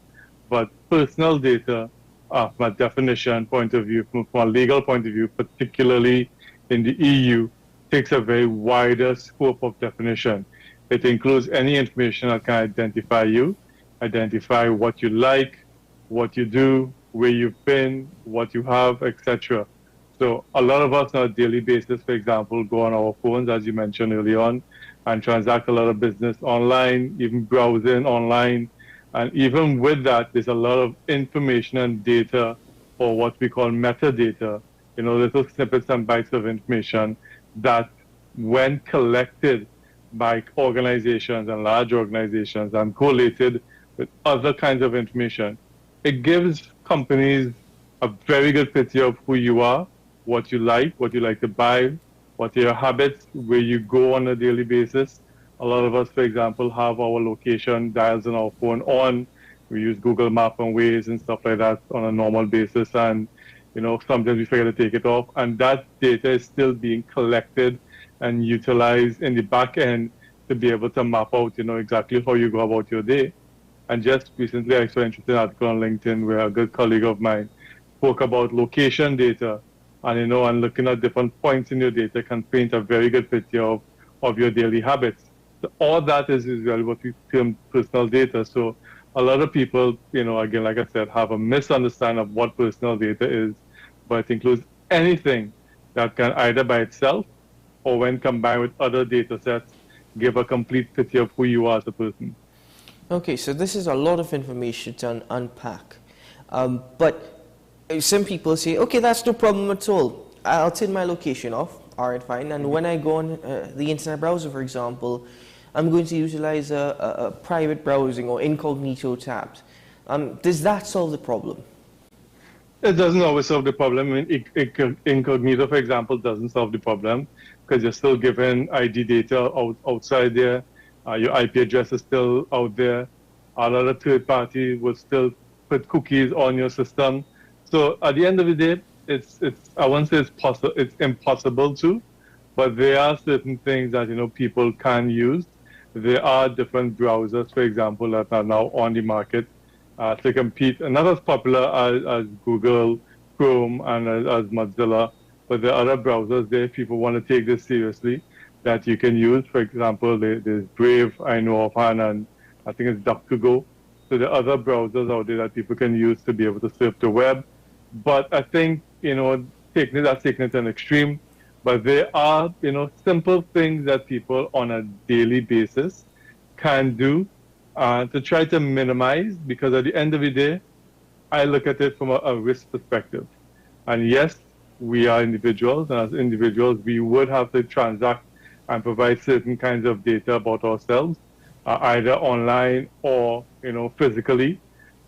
But personal data, from a definition point of view, from a legal point of view, particularly in the EU, takes a very wider scope of definition. It includes any information that can identify you, identify what you like, what you do, where you've been, what you have, etc. So a lot of us on a daily basis, for example, go on our phones, as you mentioned early on, and transact a lot of business online, even browsing online. And even with that, there's a lot of information and data, or what we call metadata, little snippets and bytes of information that, when collected by organizations and large organizations and collated with other kinds of information, it gives companies a very good picture of who you are, what you like to buy, what are your habits, where you go on a daily basis. A lot of us, for example, have our location dials on our phone on. We use Google Maps and Waze and stuff like that on a normal basis. And, sometimes we forget to take it off. And that data is still being collected and utilized in the back end to be able to map out, exactly how you go about your day. And just recently, I saw an interesting article on LinkedIn where a good colleague of mine spoke about location data. And, and looking at different points in your data can paint a very good picture of your daily habits. So all that is really what we term personal data. So a lot of people, again, like I said, have a misunderstanding of what personal data is, but it includes anything that can either by itself or when combined with other data sets, give a complete picture of who you are as a person. Okay, so this is a lot of information to unpack. But some people say, okay, that's no problem at all. I'll turn my location off. All right, fine. And when I go on the internet browser, for example, I'm going to utilize a private browsing or incognito tabs. Does that solve the problem? It doesn't always solve the problem. I mean, incognito, for example, doesn't solve the problem because you're still given ID data outside there. Your IP address is still out there. A lot of third parties will still put cookies on your system. So at the end of the day, I won't say it's impossible to, but there are certain things that people can use. There are different browsers, for example, that are now on the market to compete, and not as popular as Google, Chrome, and as Mozilla, but there are other browsers there if people want to take this seriously that you can use. For example, there's Brave, I know offhand, and I think it's DuckDuckGo. So there are other browsers out there that people can use to be able to surf the web. But I think, taking it to an extreme, but there are, simple things that people on a daily basis can do to try to minimize, because at the end of the day, I look at it from a risk perspective. And yes, we are individuals, and as individuals, we would have to transact and provide certain kinds of data about ourselves, either online or, physically.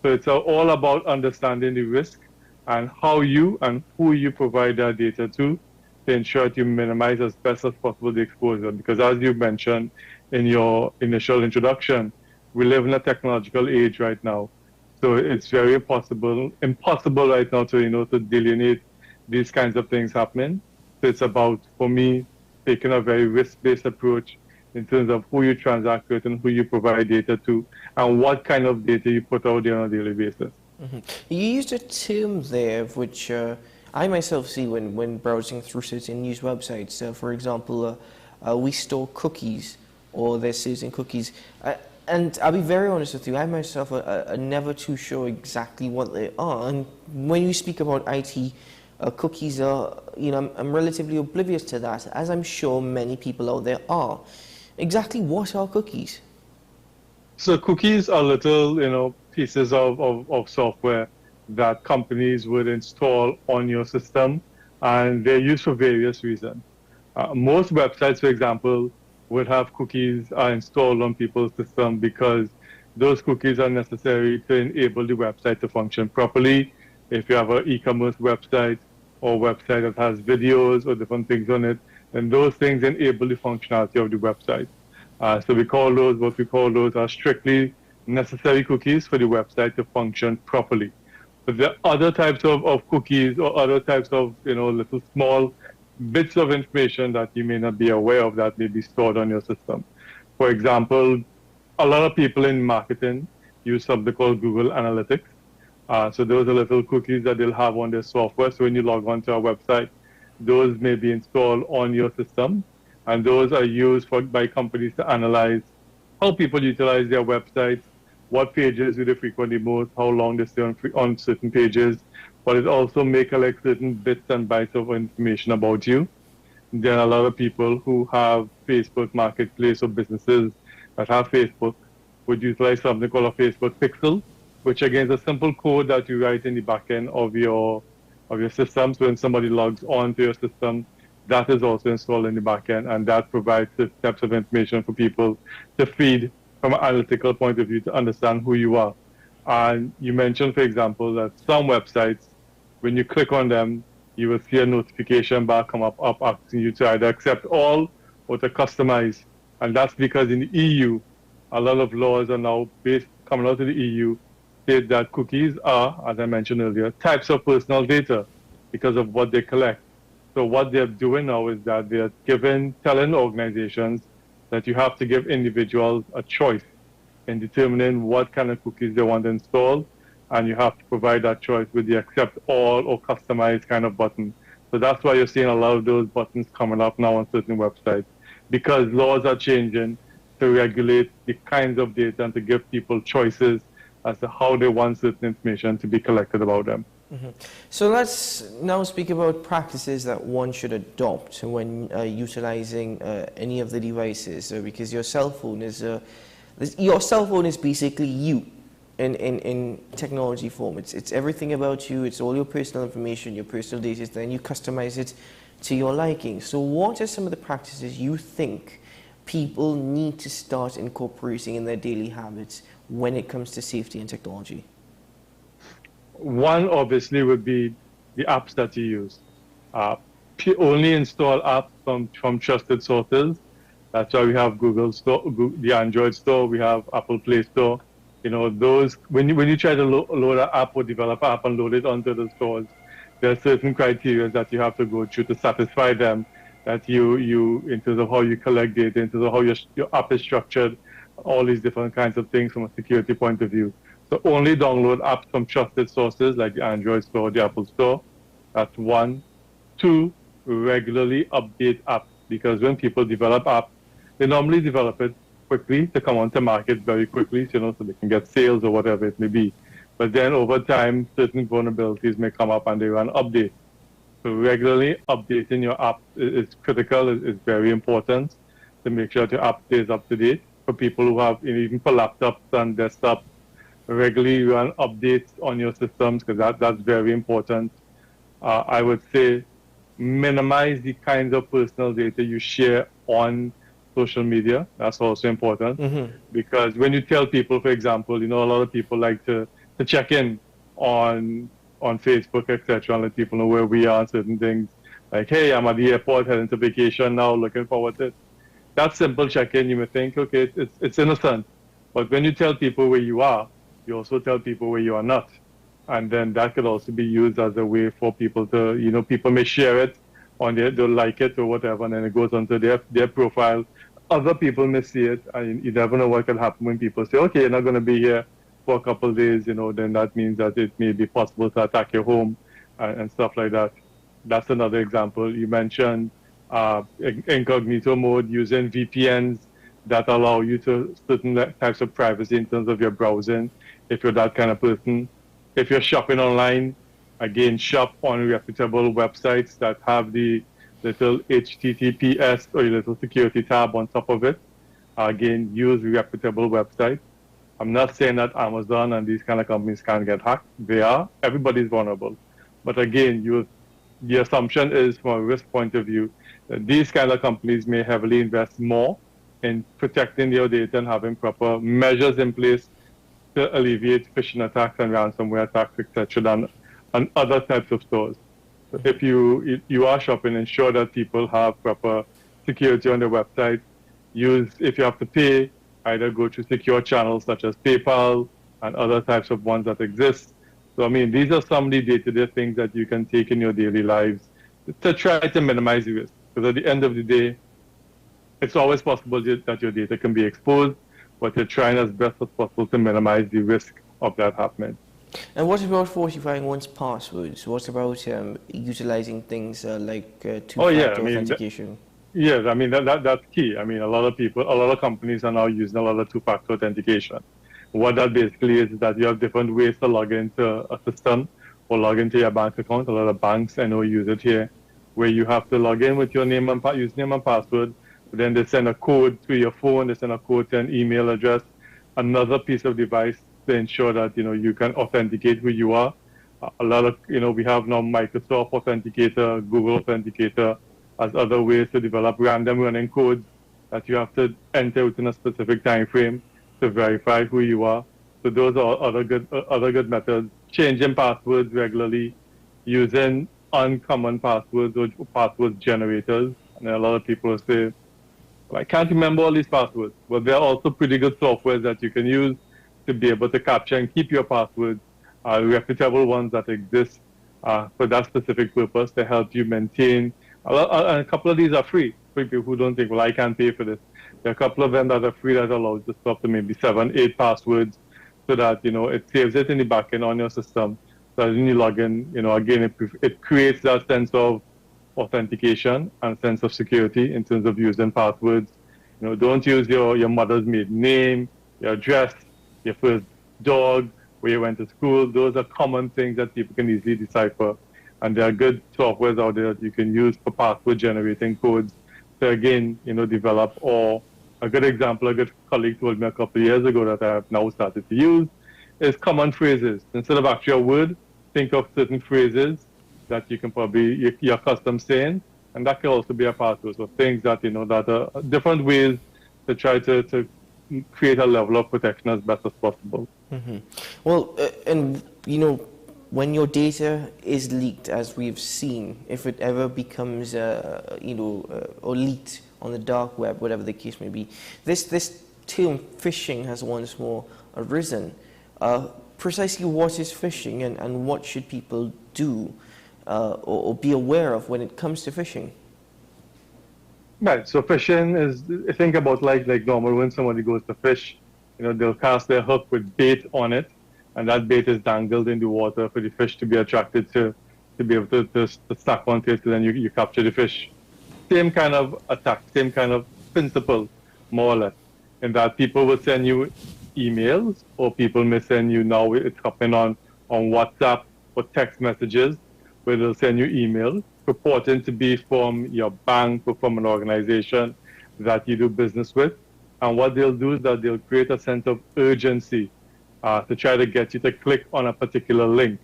So it's all about understanding the risk and how you and who you provide that data to ensure that you minimize as best as possible the exposure. Because as you mentioned in your initial introduction, we live in a technological age right now. So it's very impossible right now to, to delineate these kinds of things happening. So it's about, for me, taking a very risk-based approach in terms of who you transact with and who you provide data to and what kind of data you put out there on a daily basis. Mm-hmm. You used a term there which I myself see when browsing through certain news websites. For example, we store cookies, or there's certain cookies. And I'll be very honest with you, I myself are never too sure exactly what they are. And when you speak about IT, cookies are, I'm relatively oblivious to that, as I'm sure many people out there are. Exactly what are cookies? So cookies are little, pieces of software that companies would install on your system, and they're used for various reasons. Most websites, for example, would have cookies installed on people's system because those cookies are necessary to enable the website to function properly. If you have an e-commerce website or website that has videos or different things on it, then those things enable the functionality of the website. So what we call those are strictly necessary cookies for the website to function properly. But there are other types of cookies or other types of, little small bits of information that you may not be aware of that may be stored on your system. For example, a lot of people in marketing use something called Google Analytics. So those are little cookies that they'll have on their software. So when you log on to our website, those may be installed on your system. And those are used by companies to analyze how people utilize their websites, what pages do they frequent the most, how long they stay on certain pages, but it also may collect certain bits and bytes of information about you. There are a lot of people who have Facebook Marketplace or businesses that have Facebook would utilize something called a Facebook Pixel, which again is a simple code that you write in the back end of your system. So when somebody logs on to your system, that is also installed in the back end, and that provides the steps of information for people to feed from an analytical point of view to understand who you are. And you mentioned, for example, that some websites, when you click on them, you will see a notification bar come up asking you to either accept all or to customize. And that's because in the EU, a lot of laws are now coming out of the EU, state that cookies are, as I mentioned earlier, types of personal data because of what they collect. So what they're doing now is that they're telling organizations that you have to give individuals a choice in determining what kind of cookies they want to install, and you have to provide that choice with the accept all or customize kind of button. So that's why you're seeing a lot of those buttons coming up now on certain websites, because laws are changing to regulate the kinds of data and to give people choices as to how they want certain information to be collected about them. Mm-hmm. So let's now speak about practices that one should adopt when utilizing any of the devices, because your cell phone is basically you. in technology form. It's everything about you. It's all your personal information, your personal data. Then you customize it to your liking. So what are some of the practices you think people need to start incorporating in their daily habits when it comes to safety and technology? One obviously would be the apps that you use. Only install apps from trusted sources. That's why we have Google Store, the Android Store. We have Apple Play Store. You know, those when you try to load an app or develop an app and load it onto the stores, there are certain criteria that you have to go through to satisfy them. That you in terms of how you collect data, in terms of how your app is structured, all these different kinds of things from a security point of view. So only download apps from trusted sources like the Android Store, the Apple Store. That's one. Two, regularly update apps, because when people develop apps, they normally develop it quickly to come onto market very quickly, you know, so they can get sales or whatever it may be. But then over time, certain vulnerabilities may come up and they run updates. So regularly updating your app is critical, is very important to make sure that your app stays up to date. For people who have, even for laptops and desktops, regularly run updates on your systems, because that's very important. I would say minimize the kinds of personal data you share on social media. That's also important, because when you tell people, for example, you know, a lot of people like to check in on Facebook, etc., and let people know where we are on certain things. Like, hey, I'm at the airport heading to vacation now, looking forward to it. That simple check-in, you may think, okay, it's innocent. But when you tell people where you are, you also tell people where you are not. And then that could also be used as a way for people to, you know, people may share it on they'll like it or whatever, and then it goes onto their profile. Other people may see it, and you never know what can happen when people say, okay, you're not going to be here for a couple of days, you know, then that means that it may be possible to attack your home and stuff like that. That's another example. You mentioned incognito mode, using VPNs that allow you to certain types of privacy in terms of your browsing, if you're that kind of person. If you're shopping online, again, shop on reputable websites that have the little HTTPS or your little security tab on top of it. Again, use reputable websites. I'm not saying that Amazon and these kind of companies can't get hacked. They are. Everybody's vulnerable. But again, the assumption is, from a risk point of view, that these kind of companies may heavily invest more in protecting their data and having proper measures in place to alleviate phishing attacks and ransomware attacks, etc., than other types of stores. So if you are shopping, ensure that people have proper security on their website. If you have to pay, either go to secure channels such as PayPal and other types of ones that exist. So, I mean, these are some of the day-to-day things that you can take in your daily lives to try to minimize the risk. Because at the end of the day, it's always possible that your data can be exposed, but you're trying as best as possible to minimize the risk of that happening. And what about fortifying one's passwords? What about utilizing things like two-factor authentication? Yes, I mean, that's key. I mean, a lot of companies are now using a lot of two-factor authentication. What that basically is that you have different ways to log into a system or log into your bank account. A lot of banks, I know, use it here, where you have to log in with your username and password. Then they send a code to your phone. They send a code to an email address, another piece of device to ensure that, you know, you can authenticate who you are. A lot of, you know, we have now Microsoft Authenticator, Google Authenticator, as other ways to develop random running codes that you have to enter within a specific time frame to verify who you are. So those are other good methods. Changing passwords regularly, using uncommon passwords or password generators. And a lot of people say, well, I can't remember all these passwords. Well, there are also pretty good software that you can use to be able to capture and keep your passwords, reputable ones that exist for that specific purpose to help you maintain. A couple of these are free for people who don't think, well, I can't pay for this. There are a couple of them that are free that allow you to stop to maybe 7, 8 passwords, so that, you know, it saves it in the back end on your system. So when you log in, you know, again, it creates that sense of authentication and sense of security in terms of using passwords. You know, don't use your mother's maiden name, your address, your first dog, where you went to school. Those are common things that people can easily decipher. And there are good softwares out there that you can use for password generating codes to, again, you know, develop. Or a good example, a good colleague told me a couple of years ago that I have now started to use, is common phrases. Instead of actually a word, think of certain phrases that you can probably, you're accustomed saying, and that can also be a part of it. So things that, you know, that are different ways to try to create a level of protection as best as possible. Mm-hmm. Well, and, you know, when your data is leaked, as we've seen, if it ever becomes, you know, or leaked on the dark web, whatever the case may be, this term phishing has once more arisen. Precisely what is phishing, and what should people do or be aware of when it comes to phishing? Right. So phishing is, think about like normal when somebody goes to fish, you know, they'll cast their hook with bait on it, and that bait is dangled in the water for the fish to be attracted to be able to stack onto it, and then you capture the fish. Same kind of attack, same kind of principle, more or less, in that people will send you emails, or people may send you, now it's happening on WhatsApp or text messages, where they'll send you emails purporting to be from your bank or from an organization that you do business with. And what they'll do is that they'll create a sense of urgency to try to get you to click on a particular link.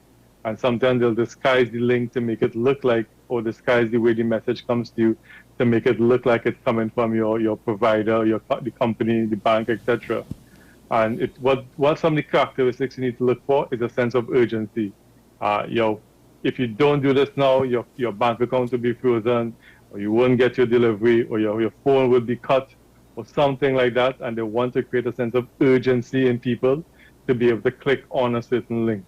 And sometimes they'll disguise the link to make it look like, or disguise the way the message comes to you to make it look like it's coming from your provider, the company, the bank, etc. And what some of the characteristics you need to look for is a sense of urgency. If you don't do this now, your bank account will be frozen, or you won't get your delivery, or your phone will be cut, or something like that. And they want to create a sense of urgency in people to be able to click on a certain link.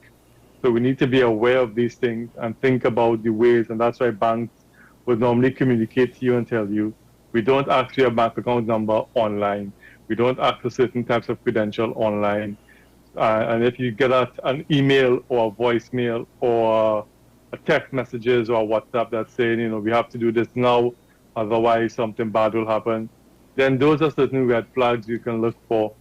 So we need to be aware of these things and think about the ways, and that's why banks would normally communicate to you and tell you, we don't ask your bank account number online. We don't ask for certain types of credential online. And if you get an email or a voicemail or a text messages or WhatsApp that's saying, you know, we have to do this now, otherwise something bad will happen, then those are certain red flags you can look for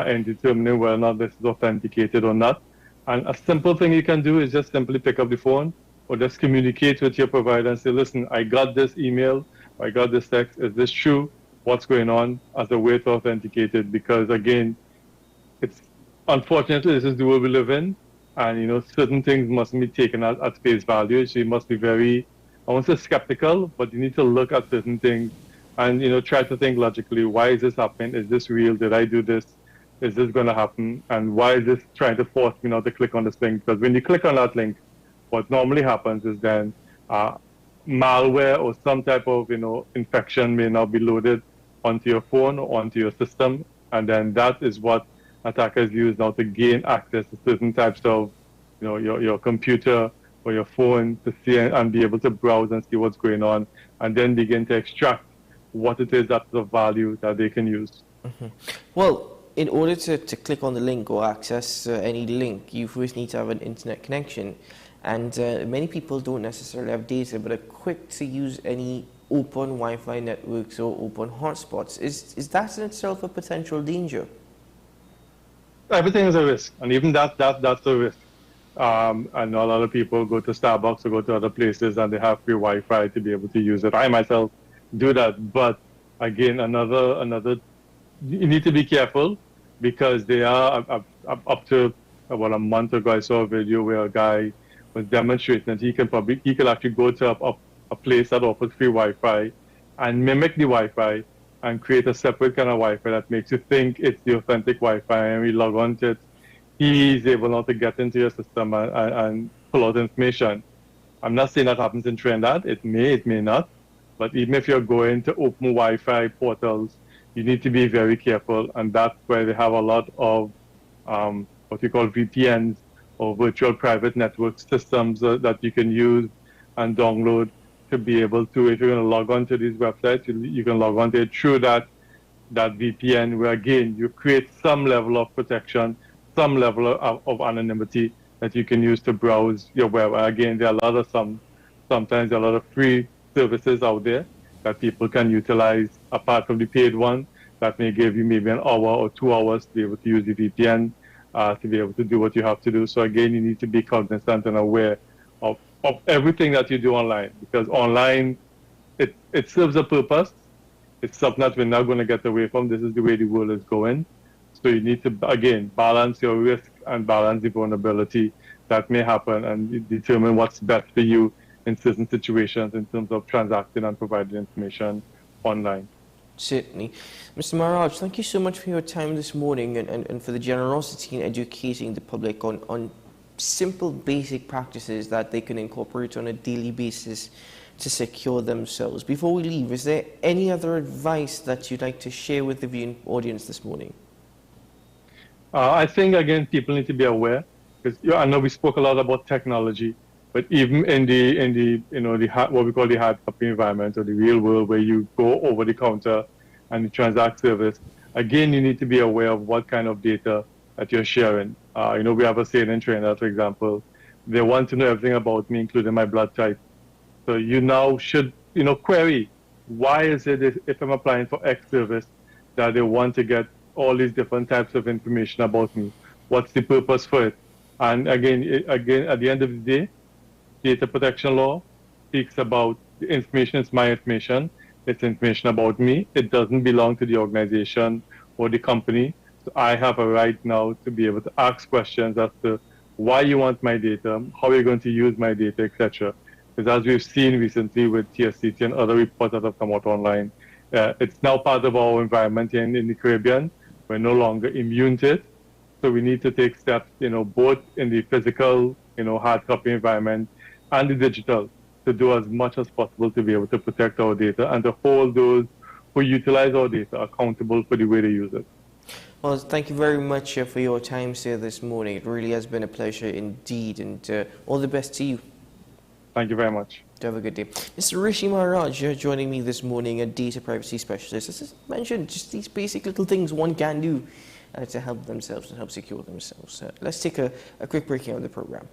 in determining whether or not this is authenticated or not. And a simple thing you can do is just simply pick up the phone or just communicate with your provider and say, listen, I got this email, I got this text, is this true? What's going on, as a way to authenticate it? Because again, unfortunately, this is the world we live in, and you know, certain things must be taken at face value. So you must be very, I won't say skeptical, but you need to look at certain things and, you know, try to think logically. Why is this happening? Is this real? Did I do this? Is this going to happen? And why is this trying to force me not to click on this link? Because when you click on that link, what normally happens is then malware or some type of, you know, infection may now be loaded onto your phone or onto your system, and then that is what attackers use now to gain access to certain types of, you know, your computer or your phone to see and be able to browse and see what's going on, and then begin to extract what it is that's of value that they can use. Mm-hmm. Well, in order to click on the link or access any link, you first need to have an internet connection. And many people don't necessarily have data, but are quick to use any open Wi-Fi networks or open hotspots. Is that in itself a potential danger? Everything is a risk, and even that's a risk. I know a lot of people go to Starbucks or go to other places and they have free Wi-Fi to be able to use it. I myself do that, but again, another, you need to be careful, because they are up to about a month ago, I saw a video where a guy was demonstrating that he could actually go to a place that offers free Wi-Fi and mimic the Wi-Fi and create a separate kind of Wi-Fi that makes you think it's the authentic Wi-Fi, and we log on to it. He's able now to get into your system and pull out information. I'm not saying that happens in Trinidad. It may not. But even if you're going to open Wi-Fi portals, you need to be very careful, and that's where they have a lot of what we call VPNs, or virtual private network systems that you can use and download to be able to, if you're going to log on to these websites, you can log on to it through that VPN, where again, you create some level of protection, some level of anonymity that you can use to browse your web. Again, there are sometimes there are a lot of free services out there that people can utilize apart from the paid one that may give you maybe an hour or 2 hours to be able to use the VPN to be able to do what you have to do. So again, you need to be cognizant and aware of everything that you do online, because online, it serves a purpose. It's something that we're not going to get away from. This is the way the world is going. So you need to, again, balance your risk and balance the vulnerability that may happen and determine what's best for you in certain situations in terms of transacting and providing information online. Certainly. Mr. Maharaj, thank you so much for your time this morning and for the generosity in educating the public on simple, basic practices that they can incorporate on a daily basis to secure themselves. Before we leave, is there any other advice that you'd like to share with the viewing audience this morning? I think, again, people need to be aware, because I know we spoke a lot about technology, but even in the what we call the hard copy environment or the real world where you go over the counter and you transact service, again, you need to be aware of what kind of data that you're sharing. We have a saying in Trinidad, for example, they want to know everything about me, including my blood type. So you now should, query, why is it if I'm applying for X service that they want to get all these different types of information about me? What's the purpose for it? And again, at the end of the day, data protection law speaks about the information is my information. It's information about me. It doesn't belong to the organization or the company. So I have a right now to be able to ask questions as to why you want my data, how you're going to use my data, etc. Because as we've seen recently with TSCT and other reports that have come out online, it's now part of our environment in the Caribbean. We're no longer immune to it. So we need to take steps, both in the physical, hard copy environment and the digital, to do as much as possible to be able to protect our data and to hold those who utilize our data accountable for the way they use it. Well, thank you very much for your time, sir, this morning. It really has been a pleasure indeed, and all the best to you. Thank you very much. Have a good day. Mr. Rishi Maharaj, you're joining me this morning, a data privacy specialist. As I mentioned, just these basic little things one can do to help themselves and help secure themselves. Let's take a quick break here on the program.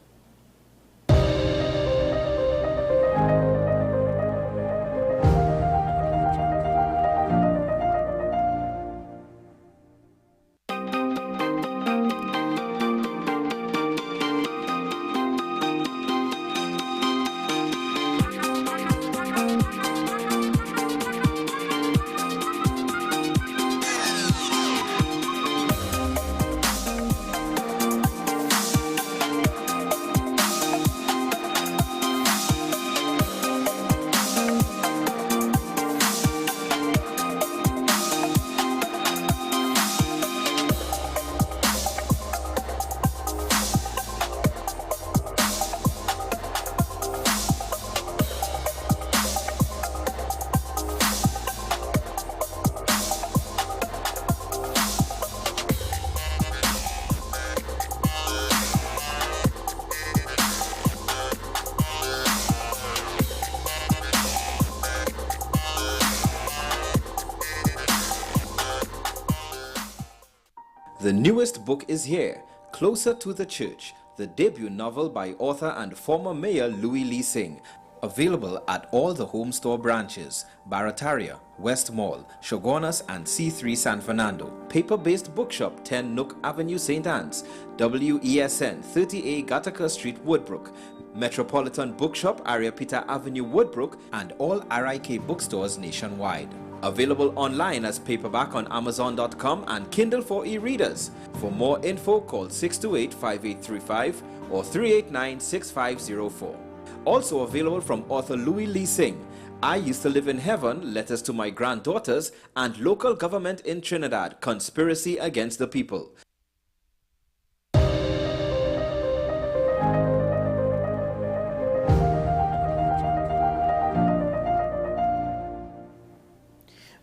The newest book is here, Closer to the Church, the debut novel by author and former mayor Louis Lee Singh, available at all the Home Store branches, Barataria, West Mall, Shogunas and C3 San Fernando. Paper-based bookshop 10 Nook Avenue, St. Anne's, WESN 30A Gattaca Street, Woodbrook, Metropolitan Bookshop, Ariapita Avenue, Woodbrook, and all RIK bookstores nationwide. Available online as paperback on Amazon.com and Kindle for e-readers. For more info, call 628-5835 or 389-6504. Also available from author Louis Lee Singh, I Used to Live in Heaven, Letters to My Granddaughters, and Local Government in Trinidad, Conspiracy Against the People.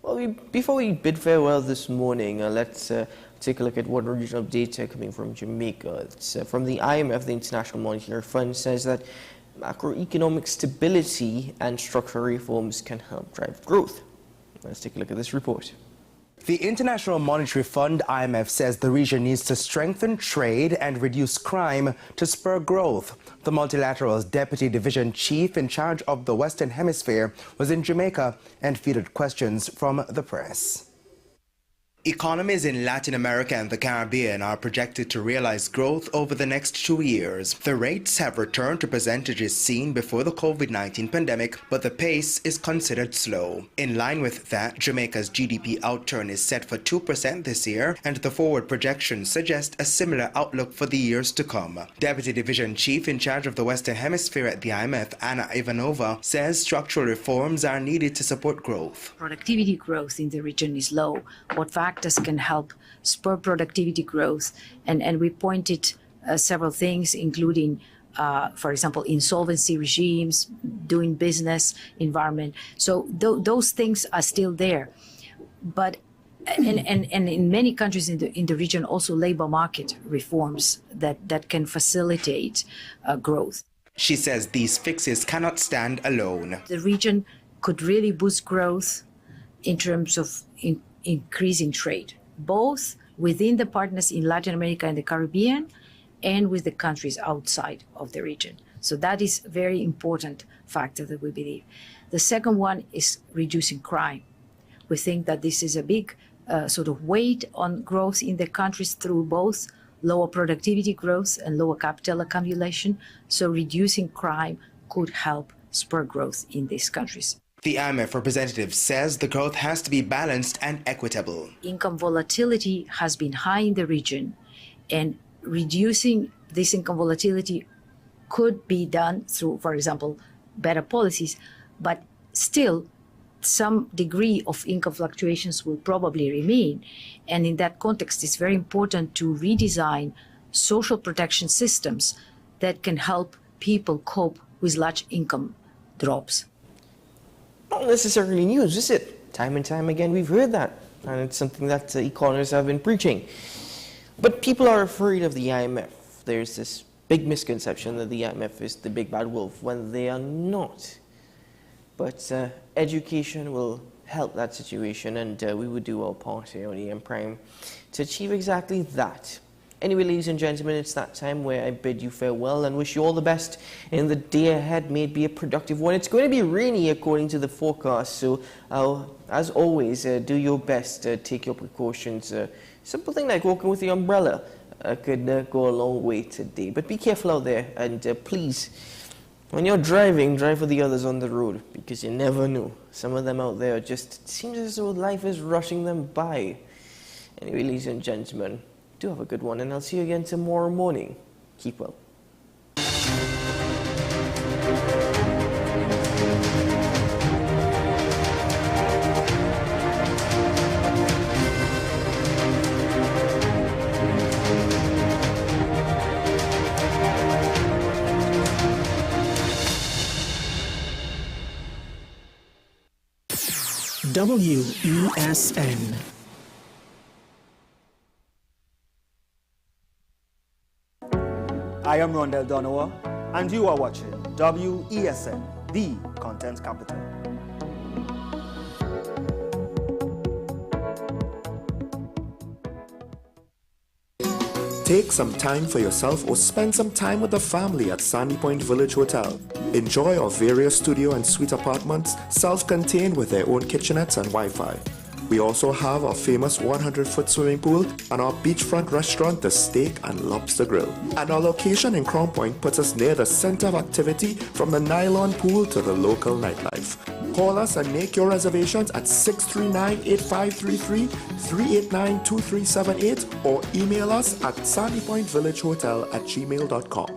Well, before we bid farewell this morning, let's take a look at one regional data coming from Jamaica. It's from the IMF, the International Monetary Fund, says that macroeconomic stability and structural reforms can help drive growth. Let's take a look at this report. The International Monetary Fund, IMF, says the region needs to strengthen trade and reduce crime to spur growth. The multilateral's deputy division chief in charge of the Western Hemisphere was in Jamaica and fielded questions from the press. Economies in Latin America and the Caribbean are projected to realize growth over the next 2 years. The rates have returned to percentages seen before the COVID-19 pandemic, but the pace is considered slow. In line with that, Jamaica's GDP outturn is set for 2% this year, and the forward projections suggest a similar outlook for the years to come. Deputy Division Chief in charge of the Western Hemisphere at the IMF, Anna Ivanova, says structural reforms are needed to support growth. Productivity growth in the region is low. What factors can help spur productivity growth? And we pointed several things, including, for example, insolvency regimes, doing business environment. So those things are still there. But and in many countries in the region, also labor market reforms that can facilitate growth. She says these fixes cannot stand alone. The region could really boost growth in terms of increasing trade, both within the partners in Latin America and the Caribbean and with the countries outside of the region. So that is a very important factor that we believe. The second one is reducing crime. We think that this is a big sort of weight on growth in the countries through both lower productivity growth and lower capital accumulation. So reducing crime could help spur growth in these countries. The IMF representative says the growth has to be balanced and equitable. Income volatility has been high in the region, and reducing this income volatility could be done through, for example, better policies, but still some degree of income fluctuations will probably remain. And in that context, it's very important to redesign social protection systems that can help people cope with large income drops. Not necessarily news, is it? Time and time again we've heard that, and it's something that economists have been preaching. But people are afraid of the IMF. There's this big misconception that the IMF is the big bad wolf when they are not. But education will help that situation, and we would do our part here on EM Prime to achieve exactly that. Anyway, ladies and gentlemen, it's that time where I bid you farewell and wish you all the best in the day ahead. May it be a productive one. It's going to be rainy according to the forecast, so as always, do your best, take your precautions. Simple thing like walking with the umbrella could go a long way today. But be careful out there, and please, when you're driving, drive with the others on the road, because you never know. Some of them out there just, it seems as though life is rushing them by. Anyway, ladies and gentlemen, do have a good one, and I'll see you again tomorrow morning. Keep well. WESN. I am Rondell Donowa, and you are watching WESN, the content capital. Take some time for yourself or spend some time with the family at Sandy Point Village Hotel. Enjoy our various studio and suite apartments, self-contained with their own kitchenettes and Wi-Fi. We also have our famous 100-foot swimming pool and our beachfront restaurant, the Steak and Lobster Grill. And our location in Crown Point puts us near the center of activity, from the nylon pool to the local nightlife. Call us and make your reservations at 639-8533, 389-2378, or email us at sandypointvillagehotel@gmail.com.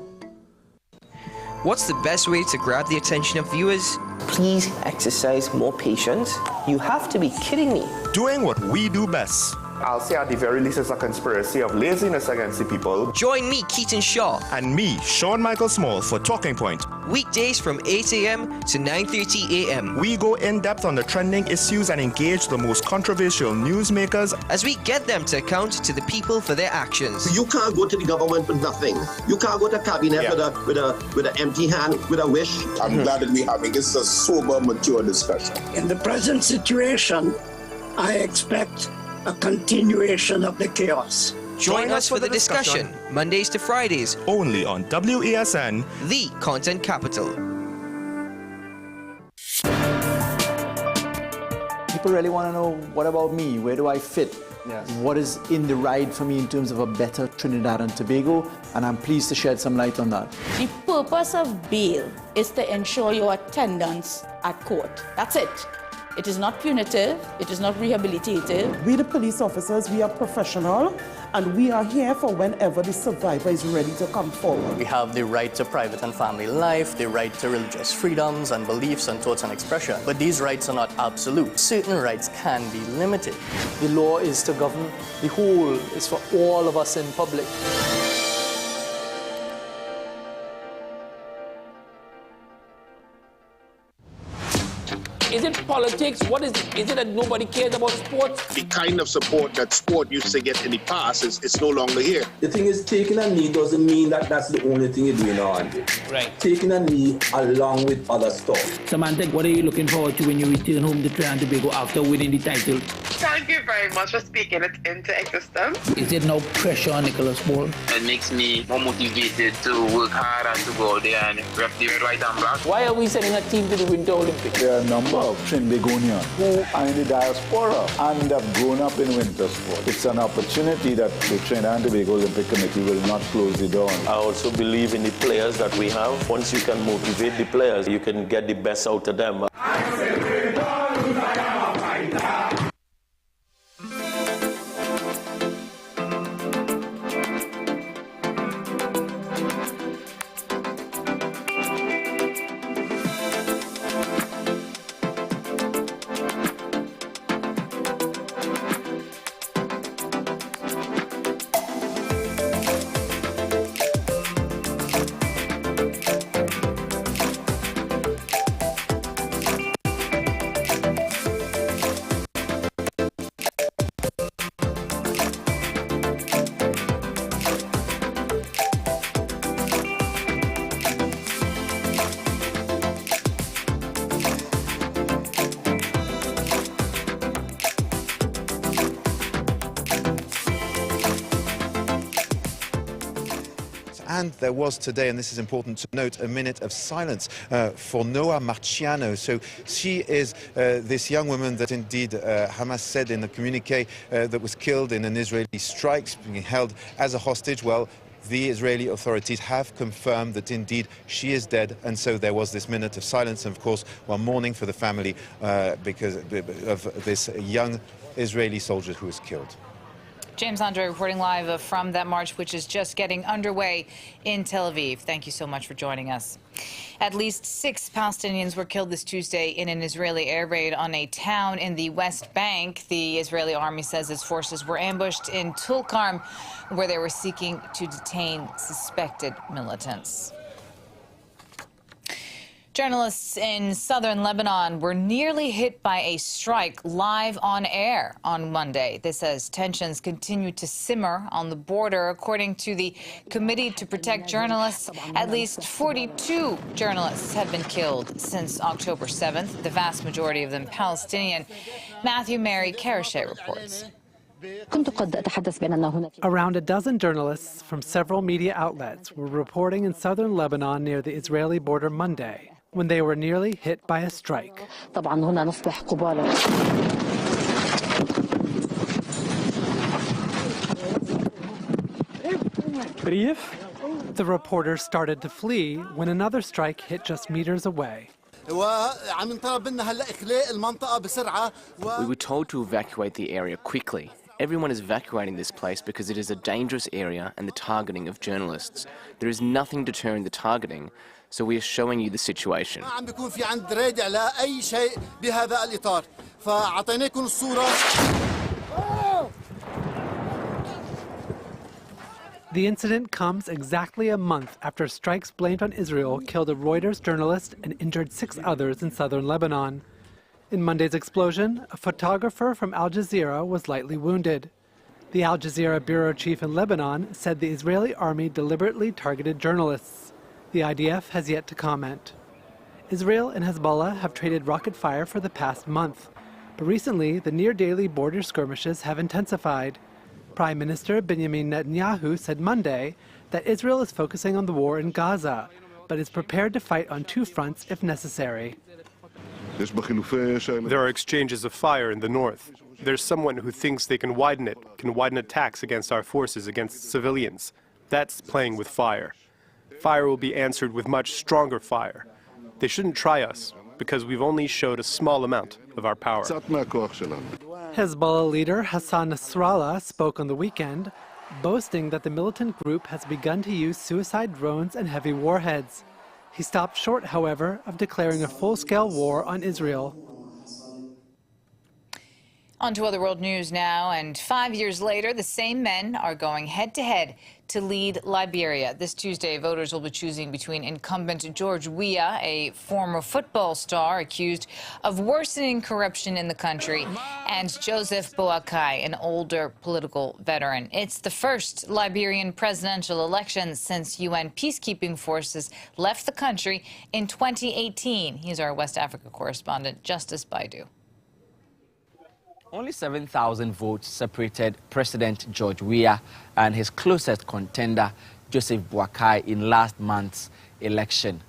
What's the best way to grab the attention of viewers? Please exercise more patience. You have to be kidding me. Doing what we do best. I'll say at the very least it's a conspiracy of laziness against the people. Join me, Keaton Shaw. And me, Sean Michael Small, for Talking Point. Weekdays from 8 a.m. to 9:30 a.m. We go in-depth on the trending issues and engage the most controversial newsmakers as we get them to account to the people for their actions. You can't go to the government with nothing. You can't go to cabinet with an empty hand, with a wish. I'm glad that we're having this a sober, mature discussion. In the present situation, I expect a continuation of the chaos. Join us for the discussion, Mondays to Fridays, only on WESN, the content capital. People really want to know, what about me? Where do I fit? what is in the ride for me in terms of a better Trinidad and Tobago, and I'm pleased to shed some light on that. The purpose of bail is to ensure your attendance at court. That's it. It is not punitive, it is not rehabilitative. We, the police officers, we are professional, and we are here for whenever the survivor is ready to come forward. We have the right to private and family life, the right to religious freedoms and beliefs and thoughts and expression. But these rights are not absolute. Certain rights can be limited. The law is to govern the whole, is for all of us in public. Is it politics? What is it? Is it that nobody cares about sports? The kind of support that sport used to get in the past is no longer here. The thing is, taking a knee doesn't mean that that's the only thing you're doing on it. Right. Taking a knee along with other stuff. Samantha, what are you looking forward to when you return home to Trinidad and Tobago after winning the title? Thank you very much for speaking it into existence. Is there no pressure on Nicholas Ball? It makes me more motivated to work hard and to go out there and rep the right and black. Why are we sending a team to the Winter Olympics? There are a number of Trinbagonians who are in the diaspora and have grown up in winter sport. It's an opportunity that the Trinidad and Tobago Olympic Committee will not close the door on. I also believe in the players that we have. Once you can motivate the players, you can get the best out of them. And there was today, and this is important to note, a minute of silence for Noa Marciano. So she is this young woman that indeed Hamas said in a communique that was killed in an Israeli strike, being held as a hostage. Well, the Israeli authorities have confirmed that indeed she is dead, and so there was this minute of silence. And of course, we're mourning for the family because of this young Israeli soldier who was killed. James Andre reporting live from that march, which is just getting underway in Tel Aviv. Thank you so much for joining us. At least 6 Palestinians were killed this Tuesday in an Israeli air raid on a town in the West Bank. The Israeli army says its forces were ambushed in Tulkarm, where they were seeking to detain suspected militants. Journalists in southern Lebanon were nearly hit by a strike live on air on Monday. This as tensions continue to simmer on the border. According to the Committee to Protect Journalists, at least 42 journalists have been killed since October 7th, the vast majority of them Palestinian. Matthew Mary Karashe reports. Around a dozen journalists from several media outlets were reporting in southern Lebanon near the Israeli border Monday when they were nearly hit by a strike. The reporters started to flee when another strike hit just meters away. We were told to evacuate the area quickly. Everyone is evacuating this place because it is a dangerous area and the targeting of journalists. There is nothing deterring the targeting, so we are showing you the situation. The incident comes exactly a month after strikes blamed on Israel killed a Reuters journalist and injured 6 others in southern Lebanon. In Monday's explosion, a photographer from Al Jazeera was lightly wounded. The Al Jazeera bureau chief in Lebanon said the Israeli army deliberately targeted journalists. The IDF has yet to comment. Israel and Hezbollah have traded rocket fire for the past month, but recently the near-daily border skirmishes have intensified. Prime Minister Benjamin Netanyahu said Monday that Israel is focusing on the war in Gaza, but is prepared to fight on 2 fronts if necessary. There are exchanges of fire in the north. there's someone who thinks they can widen attacks against our forces, against civilians. That's playing with fire. Fire will be answered with much stronger fire. They shouldn't try us, because we've only showed a small amount of our power. Hezbollah leader Hassan Nasrallah spoke on the weekend, boasting that the militant group has begun to use suicide drones and heavy warheads. He stopped short, however, of declaring a full-scale war on Israel. On to other world news now, and 5 years later, the same men are going head-to-head to lead Liberia. This Tuesday, voters will be choosing between incumbent George Weah, a former football star accused of worsening corruption in the country, and Joseph Boakai, an older political veteran. It's the first Liberian presidential election since UN peacekeeping forces left the country in 2018. He's our West Africa correspondent, Justice Baidu. Only 7,000 votes separated President George Weah and his closest contender, Joseph Boakai, in last month's election.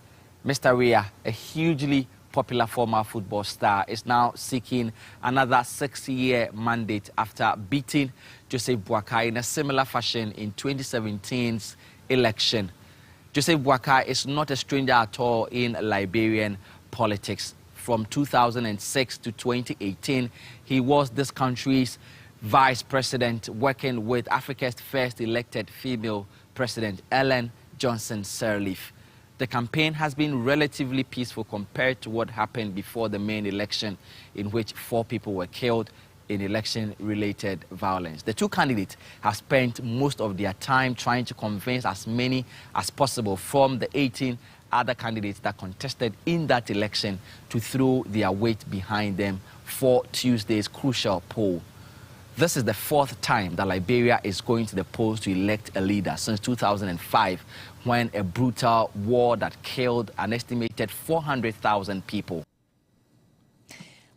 Mr. Weah, a hugely popular former football star, is now seeking another 6-year mandate after beating Joseph Boakai in a similar fashion in 2017's election. Joseph Boakai is not a stranger at all in Liberian politics. From 2006 to 2018, he was this country's vice president, working with Africa's first elected female president, Ellen Johnson Sirleaf. The campaign has been relatively peaceful compared to what happened before the main election, in which 4 people were killed in election-related violence. The two candidates have spent most of their time trying to convince as many as possible from the 18 other candidates that contested in that election to throw their weight behind them for Tuesday's crucial poll. This is the 4th time that Liberia is going to the polls to elect a leader since 2005, when a brutal war that killed an estimated 400,000 people.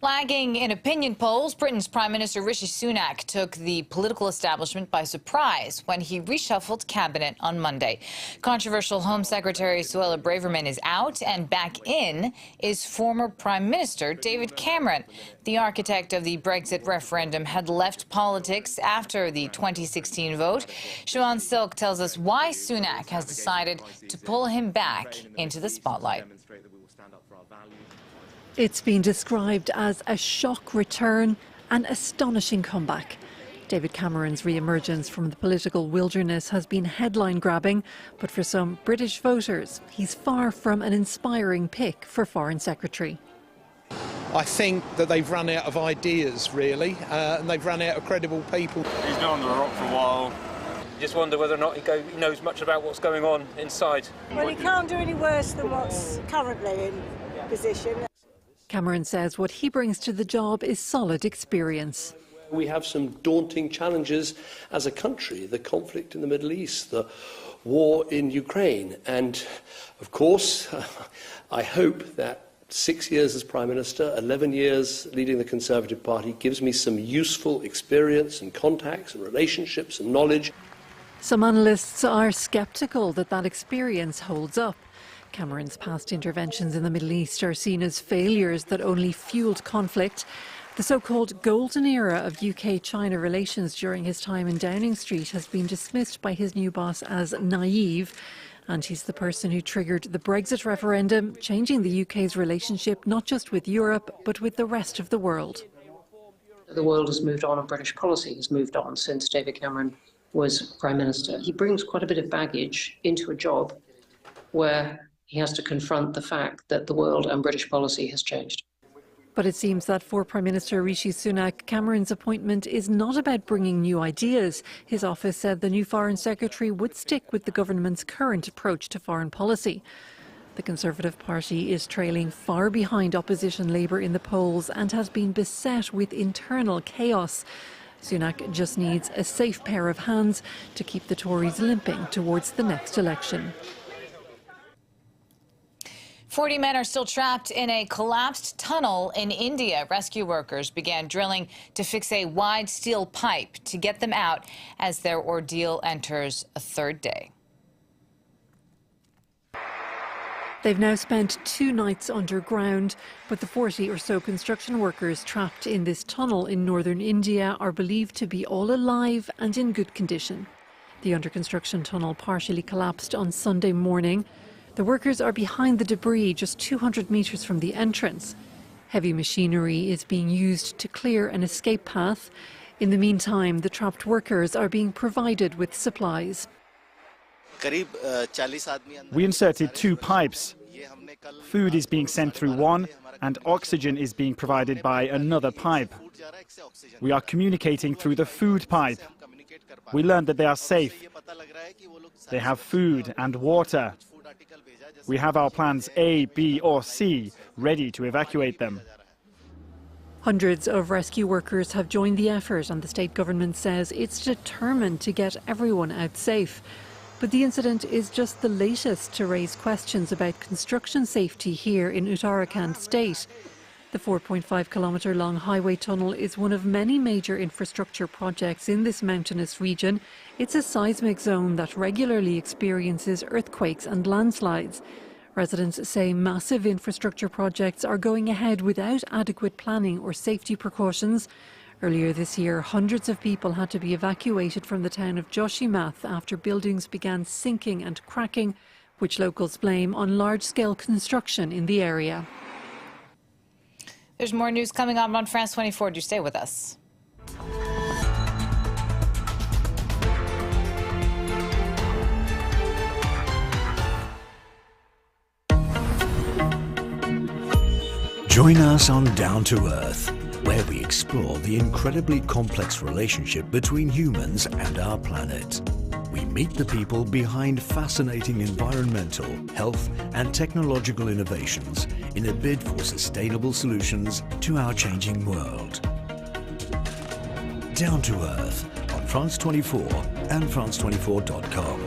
Lagging in opinion polls, Britain's Prime Minister Rishi Sunak took the political establishment by surprise when he reshuffled cabinet on Monday. Controversial Home Secretary Suella Braverman is out, and back in is former Prime Minister David Cameron. The architect of the Brexit referendum had left politics after the 2016 vote. Siobhan Silk tells us why Sunak has decided to pull him back into the spotlight. It's been described as a shock return, an astonishing comeback. David Cameron's re-emergence from the political wilderness has been headline-grabbing, but for some British voters, he's far from an inspiring pick for Foreign Secretary. I think that they've run out of ideas, really, and they've run out of credible people. He's been under a rock for a while. You just wonder whether or not he knows much about what's going on inside. Well, he can't do any worse than what's currently in position. Cameron says what he brings to the job is solid experience. We have some daunting challenges as a country: the conflict in the Middle East, the war in Ukraine, and of course I hope that 6 years as Prime Minister, 11 years leading the Conservative Party gives me some useful experience and contacts and relationships and knowledge. Some analysts are sceptical that that experience holds up. Cameron's past interventions in the Middle East are seen as failures that only fueled conflict. The so-called golden era of UK-China relations during his time in Downing Street has been dismissed by his new boss as naive. And he's the person who triggered the Brexit referendum, changing the UK's relationship not just with Europe, but with the rest of the world. The world has moved on and British policy has moved on since David Cameron was Prime Minister. He brings quite a bit of baggage into a job where he has to confront the fact that the world and British policy has changed. But it seems that for Prime Minister Rishi Sunak, Cameron's appointment is not about bringing new ideas. His office said the new Foreign Secretary would stick with the government's current approach to foreign policy. The Conservative Party is trailing far behind opposition Labour in the polls and has been beset with internal chaos. Sunak just needs a safe pair of hands to keep the Tories limping towards the next election. 40 men are still trapped in a collapsed tunnel in India. Rescue workers began drilling to fix a wide steel pipe to get them out as their ordeal enters a 3rd day. They've now spent 2 nights underground, but the 40 or so construction workers trapped in this tunnel in northern India are believed to be all alive and in good condition. The under-construction tunnel partially collapsed on Sunday morning. The workers are behind the debris just 200 metres from the entrance. Heavy machinery is being used to clear an escape path. In the meantime, the trapped workers are being provided with supplies. We inserted 2 pipes. Food is being sent through one, and oxygen is being provided by another pipe. We are communicating through the food pipe. We learned that they are safe. They have food and water. We have our plans A, B, or C ready to evacuate them. Hundreds of rescue workers have joined the effort, and the state government says it's determined to get everyone out safe. But the incident is just the latest to raise questions about construction safety here in Uttarakhand state. The 4.5-kilometre long highway tunnel is one of many major infrastructure projects in this mountainous region. It's a seismic zone that regularly experiences earthquakes and landslides. Residents say massive infrastructure projects are going ahead without adequate planning or safety precautions. Earlier this year, hundreds of people had to be evacuated from the town of Joshimath after buildings began sinking and cracking, which locals blame on large-scale construction in the area. There's more news coming up on France 24. Do stay with us. Join us on Down to Earth, where we explore the incredibly complex relationship between humans and our planet. We meet the people behind fascinating environmental, health and technological innovations in a bid for sustainable solutions to our changing world. Down to Earth on France 24 and France24.com.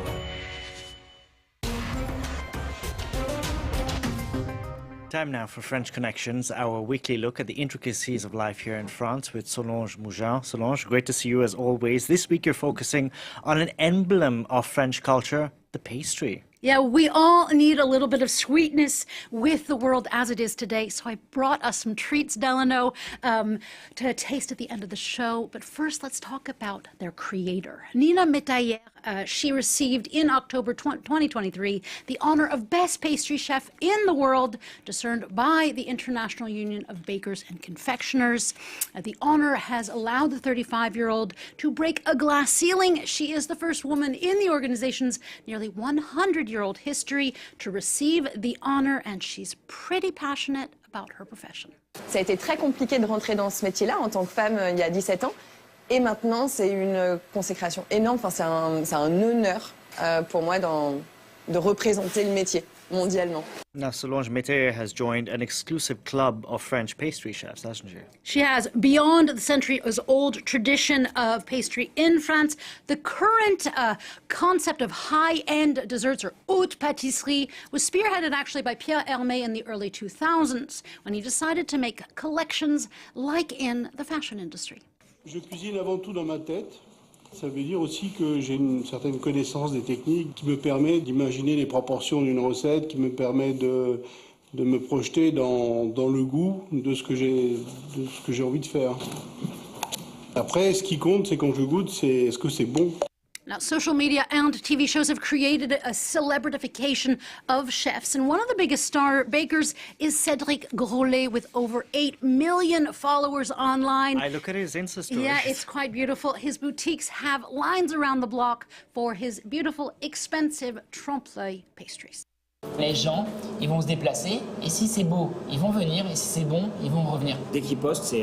Time now for French Connections, our weekly look at the intricacies of life here in France with Solange Mougin. Solange, great to see you as always. This week you're focusing on an emblem of French culture, the pastry. Yeah, we all need a little bit of sweetness with the world as it is today. So I brought us some treats, Delano, to taste at the end of the show. But first, let's talk about their creator. Nina Metayer, she received in October 2023 the honor of Best Pastry Chef in the World, discerned by the International Union of Bakers and Confectioners. The honor has allowed the 35-year-old to break a glass ceiling. She is the first woman in the organization's nearly 100-year-old history to receive the honor, and she's pretty passionate about her profession. Ça a été très compliqué de rentrer dans ce métier-là en tant que femme il y a 17 ans. Et maintenant, c'est une consécration énorme. Enfin, c'est un honneur pour moi de représenter le métier mondialement. Now, Solange Metayer has joined an exclusive club of French pastry chefs, hasn't she? She has. Beyond the centuries-old tradition of pastry in France, the current concept of high-end desserts, or haute pâtisserie, was spearheaded actually by Pierre Hermé in the early 2000s, when he decided to make collections like in the fashion industry. Je cuisine avant tout dans ma tête. Ça veut dire aussi que j'ai une certaine connaissance des techniques qui me permet d'imaginer les proportions d'une recette, qui me permet de me projeter dans le goût de ce que j'ai envie de faire. Après, ce qui compte, c'est quand je goûte, c'est est-ce que c'est bon. Now, social media and TV shows have created a celebritification of chefs, and one of the biggest star bakers is Cédric Grolet, with over 8 million followers online. I look at his Insta stories. Yeah, it's quite beautiful. His boutiques have lines around the block for his beautiful, expensive trompe-l'œil pastries. Les gens, ils vont se déplacer, et si c'est beau, ils vont venir, et si c'est bon, ils vont revenir. Dès qu'ils postent,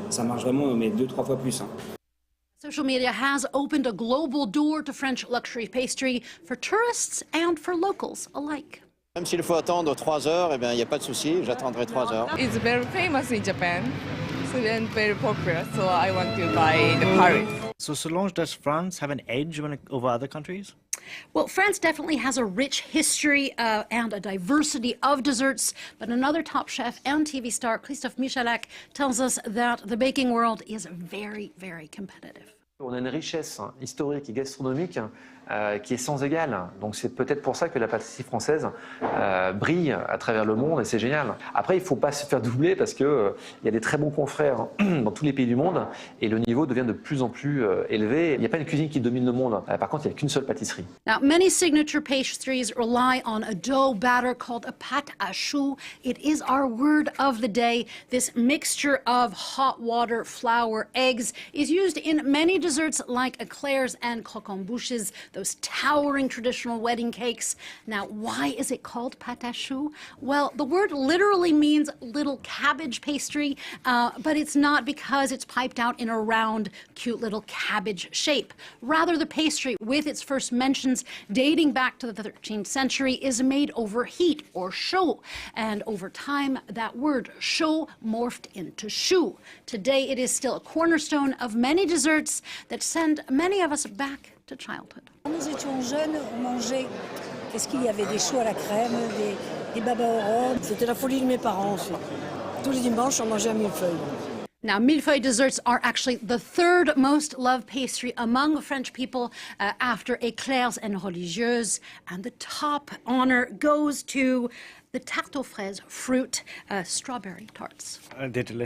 ça marche vraiment, mais 2-3 fois plus. Social media has opened a global door to French luxury pastry for tourists and for locals alike. Même s'il faut attendre 3 heures, eh bien, il n'y a pas de souci, j'attendrai 3 heures. It's very famous in Japan, and very popular, so I want to buy the Paris. So, Solange, does France have an edge over other countries? Well, France definitely has a rich history and a diversity of desserts, but another top chef and TV star, Christophe Michalak, tells us that the baking world is very, very competitive. On a une richesse historique et gastronomique qui est sans égal. Donc c'est peut-être pour ça que la pâtisserie française brille à travers le monde et c'est génial. Après, il ne faut pas se faire doubler parce qu'il y a des très bons confrères dans tous les pays du monde et le niveau devient de plus en plus élevé. Il n'y a pas une cuisine qui domine le monde. Par contre, il n'y a qu'une seule pâtisserie. Now, many signature pastries rely on a dough batter called a pâte à choux. It is our word of the day. This mixture of hot water, flour, eggs is used in many desserts like eclairs and croquembouches, those towering traditional wedding cakes. Now, why is it called pâte à choux? Well, the word literally means little cabbage pastry, but it's not because it's piped out in a round, cute little cabbage shape. Rather, the pastry, with its first mentions dating back to the 13th century, is made over heat, or chaud. And over time, that word chaud morphed into choux. Today, it is still a cornerstone of many desserts that send many of us back to childhood. Quand nous étions jeunes, on mangeait, qu'est-ce qu'il y avait, des choux à la crème, des babas au rhum. C'était la folie de mes parents aussi. Tous les dimanches, on mangeait un millefeuille. Now, millefeuille desserts are actually the third most loved pastry among French people after éclairs and religieuses. And the top honor goes to the tarte aux fraises fruit strawberry tarts. They're delicious.